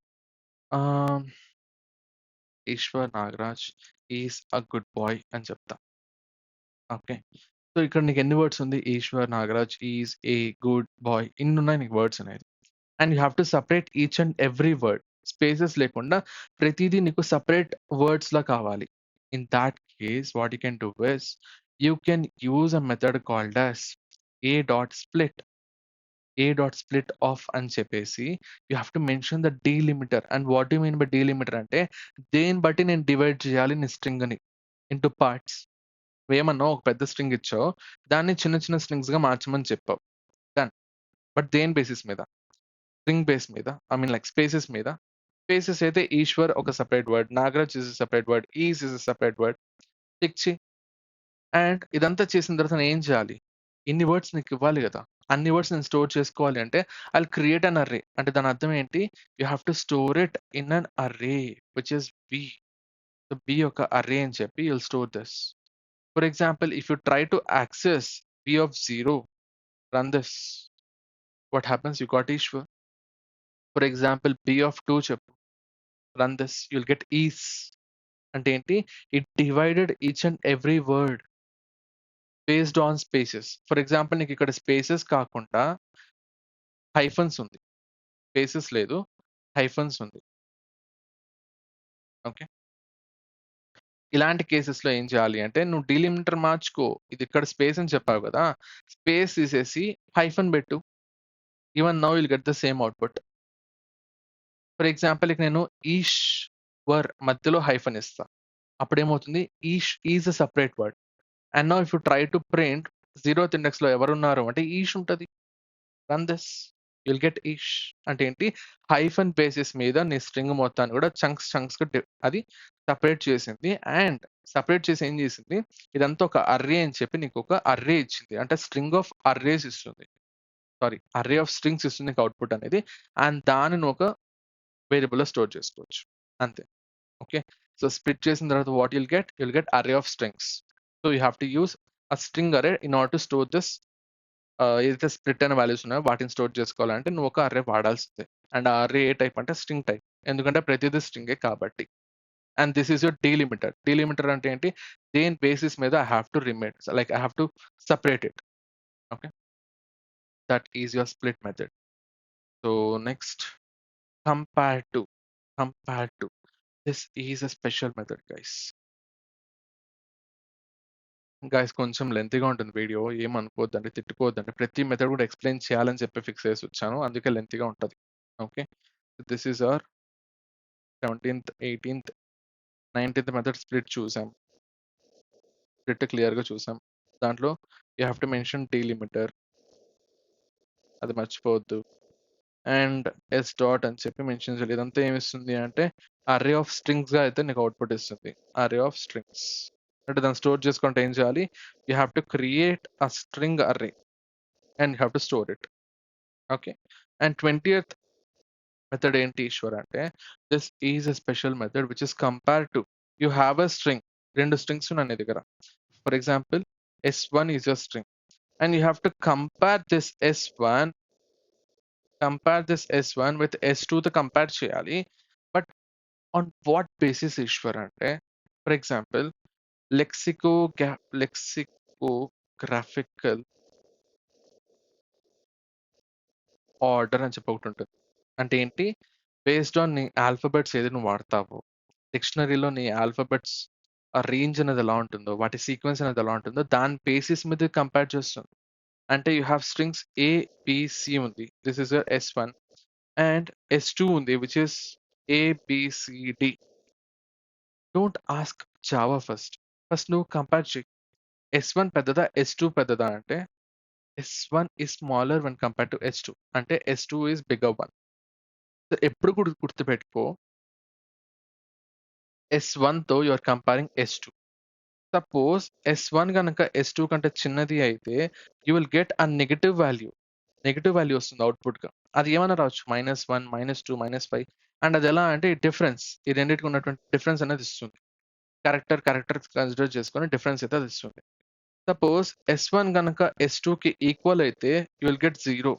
Eshwar Nagaraj is a good boy అని చెప్తా. Okay, so ఇక్కడ నీకు ఎన్ని words ఉంది? Ishwar Nagaraj is a good boy, ఇన్ని ఉన్నాయి నీకు వర్డ్స్ అనేది. And you have to separate each and every word. Spaces లేకుండా ప్రతిదీ నీకు సపరేట్ వర్డ్స్ లా కావాలి. In that case what you can do is you can use a method called as a.split of అని చెప్పేసి you have to mention the delimiter. And what you mean by delimiter అంటే దేని బట్టి నేను divide చేయాలి నీ string ని into parts. ఏమన్నా ఒక పెద్ద స్ట్రింగ్ ఇచ్చావు, దాన్ని చిన్న చిన్న స్ట్రింగ్స్ గా మార్చమని చెప్పావు. డన్. బట్ దేని బేసిస్ మీద? స్ట్రింగ్ బేస్ మీద, ఐ మీన్ లైక్ స్పేసెస్ మీద. స్పేసెస్ అయితే ఈశ్వర్ ఒక separate word, Nagaraj is separate word, is is separate word. ఇచ్చి అండ్ ఇదంతా చేసిన తర్వాత నేను ఏం చేయాలి? ఇన్ని వర్డ్స్ నీకు ఇవ్వాలి కదా, అన్ని వర్డ్స్ నేను స్టోర్ చేసుకోవాలి అంటే ఐ క్రియేట్ అన్ అర్రే. అంటే దాని అర్థం ఏంటి? You have to store it in an array which is B. B యొక్క అర్రే అని చెప్పి you'll store this. For example, if you try to access b of 0, run this. What happens? You got Ishwar. For example, b of 2 చెప్పు, run this. You'll get is. అంటే ఏంటి? It divided each and every word based on spaces. For example, నీకు ఇక్కడ spaces కాకుండా hyphens ఉంది. Spaces లేదు, hyphens ఉంది. Okay, ఇలాంటి కేసెస్ లో ఏం చేయాలి అంటే నువ్వు డీలిమిటర్ మార్చుకో. ఇది ఇక్కడ స్పేస్ అని చెప్పావు కదా, స్పేస్ తీసేసి హైఫన్ పెట్టు. Even now will get the same output. For example ఇక నేను ఈశ్వర్ మధ్యలో హైఫన్ ఇస్తా, అప్పుడు ఏమవుతుంది? Is a separate word. And now if you try to print 0th index లో ఎవరున్నారు అంటే ఈష్ ఉంటుంది. Run this, you'll get Ish. అంటే ఏంటి? హైఫన్ బేసిస్ మీద నీ స్ట్రింగ్ మొత్తాన్ని కూడా చంక్స్ అది సపరేట్ చేసింది. అండ్ సపరేట్ చేసి ఏం చేసింది? ఇదంతా ఒక అర్రే అని చెప్పి నీకు ఒక అర్రే ఇచ్చింది. అంటే స్ట్రింగ్ ఆఫ్ అర్రేస్ ఇస్తుంది, సారీ అర్రే ఆఫ్ స్ట్రింగ్స్ ఇస్తుంది నీకు అవుట్పుట్ అనేది. అండ్ దాన్ని నువ్వు ఒక వేరియబుల్ లో స్టోర్ చేసుకోవచ్చు అంతే. ఓకే, సో స్ప్లిట్ చేసిన తర్వాత what you'll get array of strings. So you have to use a string array in order to store this. ఏదైతే స్ప్లిట్ అయిన వాల్యూస్ ఉన్నాయో వాటిని స్టోర్ చేసుకోవాలంటే నువ్వు ఒక అర్రే వాడాల్సిందే. అండ్ ఆ అర్రే ఏ టైప్ అంటే స్ట్రింగ్ టైప్, ఎందుకంటే ప్రతిదీ స్ట్రింగే కాబట్టి. And this is your delimiter. Delimiter అంటే ఏంటి? దేని బేసిస్ మీద I have to remit, like I have to separate it. Okay, that is your split method. So next, compare to. This is a special method, guys. కొంచెం లెంతీగా ఉంటుంది video, ఏమనుకోవద్దండి, తిట్టుకోవద్దండి. ప్రతి method కూడా explain చేయాలని చెప్పి ఫిక్స్ చేసి వచ్చాను, అందుకే లెంతీగా ఉంటుంది. Okay, this is our 17th, 18th, 19th method split చూసాం. స్ప్లిట్ క్లియర్గా చూసాం. దాంట్లో you have to mention delimiter, అది మర్చిపోవద్దు. అండ్ ఎస్ డాట్ అని చెప్పి మెన్షన్ చేయాలి. ఇదంతా ఏమిస్తుంది అంటే అర్రే ఆఫ్ స్ట్రింగ్స్ గా అయితే నీకు అవుట్పుట్ ఇస్తుంది. అర్రే ఆఫ్ స్ట్రింగ్స్ అంటే దాన్ని స్టోర్ చేసుకుంటే ఏం చేయాలి? You have to create a string array and you have to store it. Okay, and 20th method ఏంటి ఈశ్వర్ అంటే this is a special method which is compare to. You have a string, 2 strings ఉన్నాయి నీ దగ్గర. For example S1 is your string, and you have to compare this S1 with S2 తో compare చేయాలి. But on what basis Eshwar అంటే, for example lexicographical order అని చెప్పి ఒకటి ఉంటుంది. అంటే ఏంటి? బేస్డ్ ఆన్ నీ ఆల్ఫాబెట్స్ ఏది నువ్వు వాడతావో, డిక్షనరీలో నీ ఆల్ఫాబెట్స్ ఆ రేంజ్ అనేది ఎలా ఉంటుందో, వాటి సీక్వెన్స్ అనేది ఎలా ఉంటుందో దాని బేసిస్ మీద కంపేర్ చేస్తుంది. అంటే you have strings A B C ఉంది, this is your S1, and S2 ఉంది which is ABCD. Don't ask Java first నువ్వు కంపేర్ చేయి. S1 పెద్దదా S2 పెద్దదా అంటే S1 is smaller when compared to S2, అంటే S2 is bigger one. So ఎప్పుడు కూడా గుర్తుపెట్టుకో, S1 తో you are comparing S2. Suppose S1 కనుక S2 కంటే చిన్నది అయితే you will get a negative value వస్తుంది అవుట్పుట్గా. అది ఏమైనా రావచ్చు, -1, -2, -5. అండ్ అది ఎలా అంటే ఈ రెండింటికి ఉన్నటువంటి డిఫరెన్స్ అనేది ఇస్తుంది. క్యారెక్టర్ కన్సిడర్ చేసుకొని డిఫరెన్స్ అయితే అది ఇస్తుంది. సపోజ్ S1 కనుక S2కి ఈక్వల్ అయితే యూ విల్ గెట్ 0.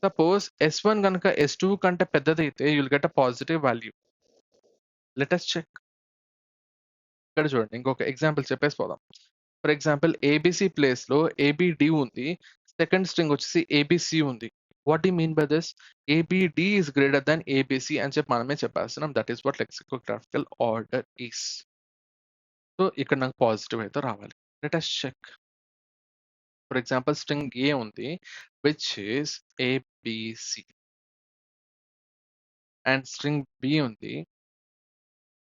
సపోజ్ S1 కనుక S2 కంటే పెద్దదైతే you will get a positive value. Let us check. ఇక్కడ చూడండి, ఇంకొక ఎగ్జాంపుల్ చెప్పేసి పోదాం. ఫర్ ఎగ్జాంపుల్ ఏబిసి ప్లేస్ లో ఏబిడి ఉంది, సెకండ్ స్ట్రింగ్ వచ్చేసి ఏబిసి ఉంది. What you mean by this? ABD is greater than ABC అని చెప్పి మనమే చెప్పేస్తున్నాం. That is what lexicographical order is. So ఇక్కడ నాకు పాజిటివ్ అయితే రావాలి. Let us check. For example string A ఉంది which is ABC, and string B ఉంది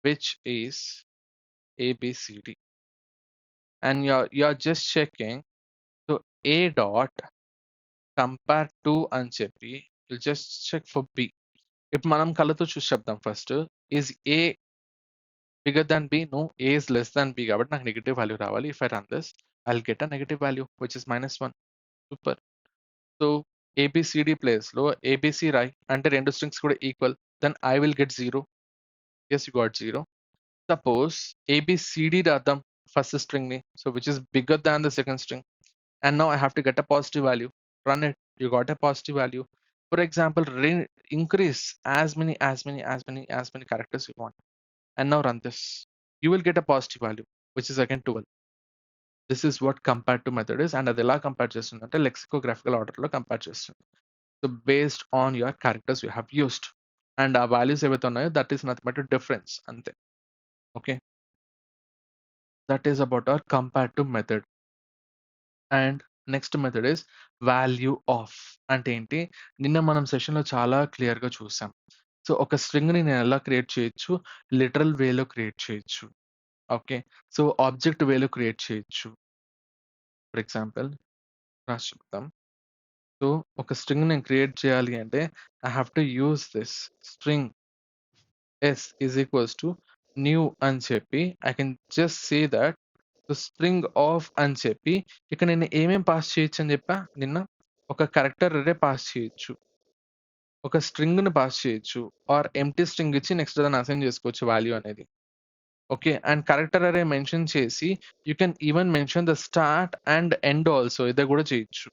which is ABCD, and you're just checking. So A dot compare to అని చెప్పి you'll just check for B. ఇప్పుడు మనం కళ్ళతో చూసి చెప్దాం first. Is A bigger than B? No, A is less than B, కాబట్టి నాకు నెగటివ్ వాల్యూ రావాలి. If I run this, I'll get a negative value which is -1. Super. So ABCD place లో ABC రాయి, అంటే రెండు స్ట్రింగ్స్ కూడా equal, then I will get 0. Yes, you got 0. Suppose ABCD రాద్దాం first string ని, so which is bigger than the second string, and now I have to get a positive value. Run it, you got a positive value. For example, increase as many characters you want, and now run this. You will get a positive value which is again 12. This is what compare to method is, and అది ఎలా compare చేస్తుందంటే lexicographical order లో compare చేస్తుంది. So based on your characters you have used, and ఆ values ఏవైతే ఉన్నాయో that is nothing but difference అంతే. Okay, that is about our compare to method. And next method is value of. అంటే ఏంటి? నిన్న మనం సెషన్లో చాలా క్లియర్గా చూసాం. సో ఒక స్ట్రింగ్ని నేను ఎలా క్రియేట్ చేయొచ్చు? లిటరల్ వేలో క్రియేట్ చేయొచ్చు. ఓకే, సో ఆబ్జెక్ట్ వేలో క్రియేట్ చేయొచ్చు. ఫర్ ఎగ్జాంపుల్ రాసి చెప్తాం. సో ఒక స్ట్రింగ్ నేను క్రియేట్ చేయాలి అంటే I have to use this string s is equals to new అని చెప్పి I can just say that string of అని చెప్పి ఇక్కడ నేను ఏమేం పాస్ చేయొచ్చు అని చెప్పా నిన్న? ఒక క్యారెక్టర్ అరే పాస్ చేయొచ్చు, ఒక స్ట్రింగ్ ని పాస్ చేయొచ్చు, ఆర్ ఎంటీ స్ట్రింగ్ ఇచ్చి నెక్స్ట్ దాన్ని అసైన్ చేసుకోవచ్చు వాల్యూ అనేది. ఓకే, అండ్ క్యారెక్టర్ అరే మెన్షన్ చేసి you can even mention the start and end also, ఇదే కూడా చేయొచ్చు.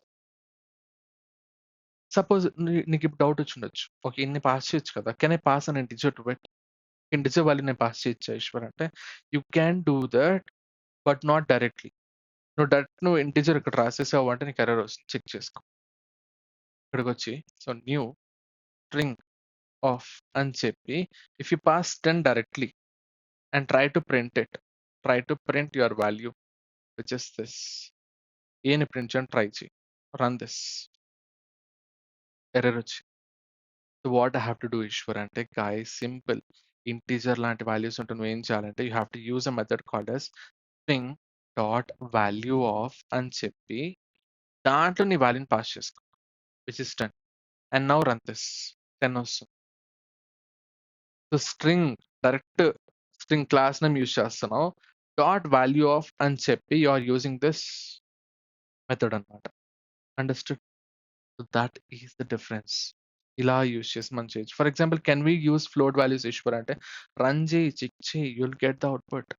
సపోజ్ నీకు ఇప్పుడు డౌట్ వచ్చి ఉండొచ్చు, ఓకే ఇన్ని పాస్ చేయొచ్చు కదా, కెన్ ఐ పాస్ అని integer to it? Integer value నేను పాస్ చేయొచ్చా ఈశ్వర్ అంటే you can do that, but not directly. నువ్వు ఇంటిజర్ ఇక్కడ రాసేసావు అంటే నీకు ఎర్రర్ వస్తుంది, చెక్ చేసుకో. ఇక్కడికి వచ్చి సో న్యూ స్ట్రింగ్ ఆఫ్ అని చెప్పి if you pass 10 directly and try to print your value which is this. ఏని ప్రింట్ చేయని ట్రై చేయి, రన్ దిస్, ఎర్రర్ వచ్చి. So what I have to do Eshwar అంటే గాయ్ సింపుల్, ఇంటీజర్ లాంటి values ఉంటే నువ్వు ఏం చేయాలంటే you have to use a method called as string dot value of అని చెప్పి దాంట్లో నీ వాల్యూని పాస్ చేసుకో which is 10, and now run this, 10 వస్తుంది. So direct string class name use చేస్తున్నావు, డాట్ వాల్యూ ఆఫ్ అని చెప్పి you are using this method అనమాట. Understood? So that is the difference. ఇలా యూజ్ చేసి మనం చేయొచ్చు. For example can we use float values Ishwar అంటే రన్ చేయి, చెక్ చేయి, you'll get the output,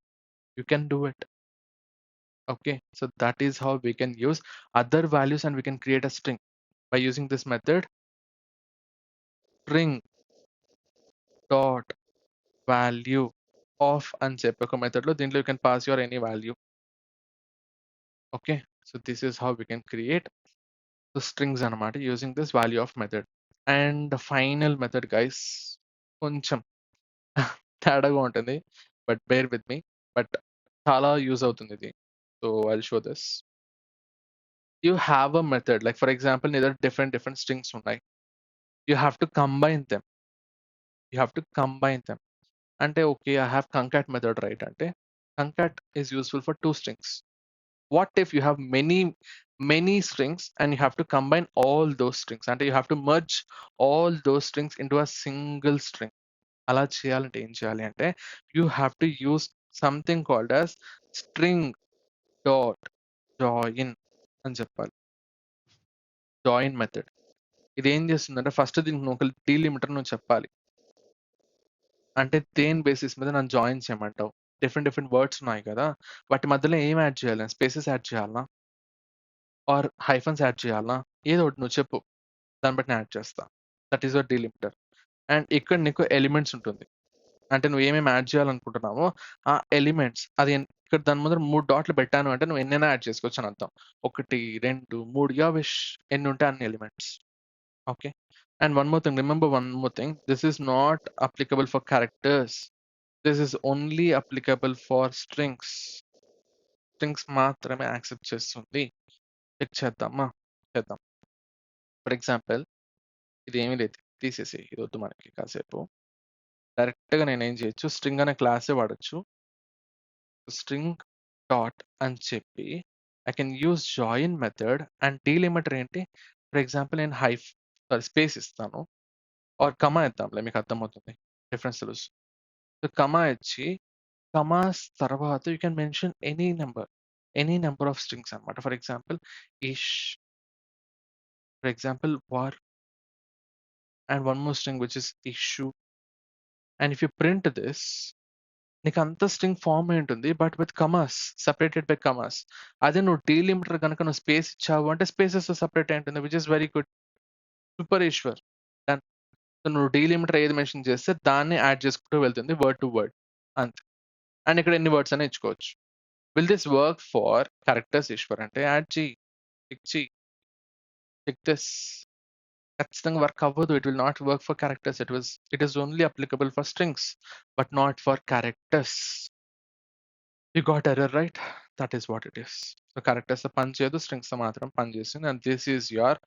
you can do it. Okay, so that is how we can use other values and we can create a string by using this method string dot value of అని చెప్పి ఒక method లో దీంట్లో you can pass your any value. Okay, so this is how we can create the strings అన్నమాట using this value of method. And the final method guys కొంచెం తేడాగా ఉంటుంది but bear with me but చాలా use అవుతుంది ఇది. So I show this. You have a method like for example నీ దగ్గర different strings ఉన్నాయి. You have to combine them. అంటే okay I have concat method right అంటే concat is useful for 2 strings. What if you have many strings and you have to combine all those strings అంటే you have to merge all those strings into a single string. అలా చేయాలంటే ఏం చేయాలి అంటే you have to use something called as string dot join అని చెప్పాలి. Join method ఇది ఏం చేస్తుందంటే ఫస్ట్ దీనికి నువ్వు ఒక డీలిమిటర్ నువ్వు చెప్పాలి. అంటే దేని బేసిస్ మీద నన్ను జాయిన్ చేయమంటావు. డిఫరెంట్ వర్డ్స్ ఉన్నాయి కదా, వాటి మధ్యలో ఏం యాడ్ చేయాలి? స్పేసెస్ యాడ్ చేయాలా ఆర్ హైఫన్స్ యాడ్ చేయాలా? ఏదో ఒకటి నువ్వు చెప్పు, దాన్ని బట్టి నేను యాడ్ చేస్తా. That is your delimiter. And ఇక్కడ నీకు ఎలిమెంట్స్ ఉంటుంది. అంటే నువ్వు ఏమేమి యాడ్ చేయాలనుకుంటున్నావో ఆ ఎలిమెంట్స్ అది ఇక్కడ దాని ముందర 3 డాట్లు పెట్టాను అంటే నువ్వు ఎన్నైనా యాడ్ చేసుకోవచ్చు అని అర్థం. 1, 2, 3 యా విష్ ఎన్ని ఉంటే అన్ని elements. Okay, and one more thing, remember one more thing, this is not applicable for characters. This is only applicable for strings. Strings మాత్రమే యాక్సెప్ట్ చేస్తుంది. చెక్ చేద్దామా? చేద్దాం. ఫర్ ఎగ్జాంపుల్ ఇది ఏమీ లేదు, తీసేసి ఇది వద్దు మనకి. కాసేపు డైరెక్ట్గా నేను ఏం చేయొచ్చు, స్ట్రింగ్ అనే క్లాసే వాడచ్చు. స్ట్రింగ్ డాట్ అని చెప్పి I can use join method and delimiter ఏంటి, ఫర్ ఎగ్జాంపుల్ నేను స్పేస్ ఇస్తాను ఆర్ కమా ఇద్దాంలే, మీకు అర్థమవుతుంది డిఫరెన్స్ తెలుసు. సో కమా ఇచ్చి కమాస్ తర్వాత you can mention any number of strings అనమాట. For example ish, for example war, and one more string which is issue. And if you print this నీకు అంత string form అయి ఉంటుంది but with commas, separated by commas. అదే నువ్వు delimiter కనుక నువ్వు space ఇచ్చావు అంటే స్పేసెస్ సెపరేట్ అయి ఉంటుంది, which is very good. Super Eshwar. నువ్వు డీలిమిటర్ ఏది మెన్షన్ చేస్తే దాన్ని యాడ్ చేసుకుంటూ వెళ్తుంది వర్డ్ టు వర్డ్ అంతే. అండ్ ఇక్కడ ఎన్ని వర్డ్స్ అని ఇచ్చుకోవచ్చు. Will this work for characters Eshwar అంటే యాడ్ చేయి, చెక్ దిస్. ఖచ్చితంగా వర్క్ అవ్వదు. It will not work for characters. It is only applicable for strings but not for characters. You got error right? That is what it is. So characters పని చేయదు, strings మాత్రం పని చేస్తుంది. And this is your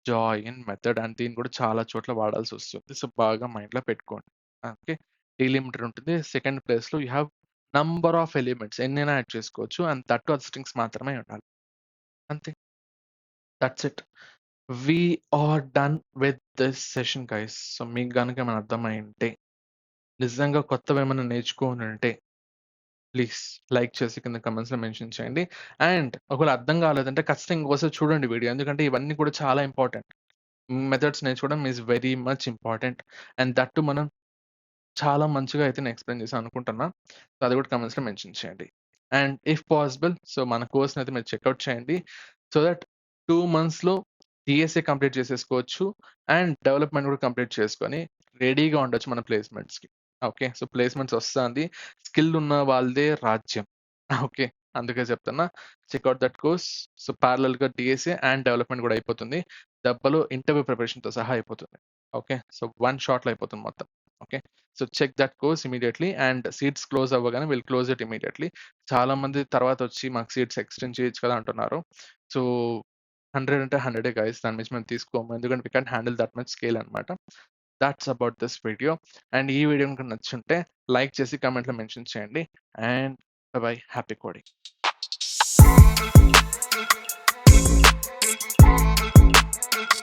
join method. And దీన్ని కూడా చాలా చోట్ల వాడాల్సి వస్తుంది. సో బాగా మైండ్లో పెట్టుకోండి. ఓకే, డీలిమిటర్ ఉంటుంది. సెకండ్ ప్లేస్లో you have number of elements, ఎన్నైనా యాడ్ చేసుకోవచ్చు. అండ్ దట్ అది స్ట్రింగ్స్ మాత్రమే ఉండాలి. అంతే, that's it. We are done with this session guys. So మీకు కనుక ఏమైనా అర్థమైంటే, నిజంగా కొత్తవి ఏమైనా నేర్చుకోని ఉంటే ప్లీజ్ లైక్ చేసి కింద కమెంట్స్లో మెన్షన్ చేయండి. అండ్ ఒకవేళ అర్థం కాలేదంటే ఖచ్చితంగా ఇంకోసారి చూడండి వీడియో, ఎందుకంటే ఇవన్నీ కూడా చాలా ఇంపార్టెంట్. మెథడ్స్ నేర్చుకోవడం is very much important. And that మనం చాలా మంచిగా అయితే నేను ఎక్స్ప్లెయిన్ చేశాను అనుకుంటున్నా. సో అది కూడా కమెంట్స్లో మెన్షన్ చేయండి. అండ్ ఇఫ్ పాసిబుల్ సో మన కోర్స్ని అయితే మీరు చెక్అవుట్ చేయండి. సో దట్ 2 monthsలో డిఎస్ఏ కంప్లీట్ చేసేసుకోవచ్చు అండ్ డెవలప్మెంట్ కూడా కంప్లీట్ చేసుకొని రెడీగా ఉండొచ్చు మన ప్లేస్మెంట్స్కి. ఓకే, సో ప్లేస్మెంట్స్ వస్తుంది, స్కిల్ ఉన్న వాళ్ళదే రాజ్యం. ఓకే, అందుకే చెప్తున్నా చెక్అవుట్ దట్ కోర్స్. సో ప్యారలల్గా డిఎస్ఏ అండ్ డెవలప్మెంట్ కూడా అయిపోతుంది, దెబ్బలో ఇంటర్వ్యూ ప్రిపరేషన్తో సహా అయిపోతుంది. ఓకే, సో 1 shotలో అయిపోతుంది మొత్తం. Okay, so check that course immediately. And seats close అవ్వగానే విల్ క్లోజ్ ఇట్ ఇమీడియట్లీ. చాలా మంది తర్వాత వచ్చి మాకు సీట్స్ ఎక్స్టెండ్ చేయొచ్చు కదా అంటున్నారు. సో 100 అంటే 100 గైస్, దాని నుంచి మేము తీసుకోము, ఎందుకంటే we can handle that much scale అనమాట. That's about this video. And ఈ వీడియో కనుక నచ్చుంటే లైక్ చేసి కమెంట్లో మెన్షన్ చేయండి. And bye, happy coding.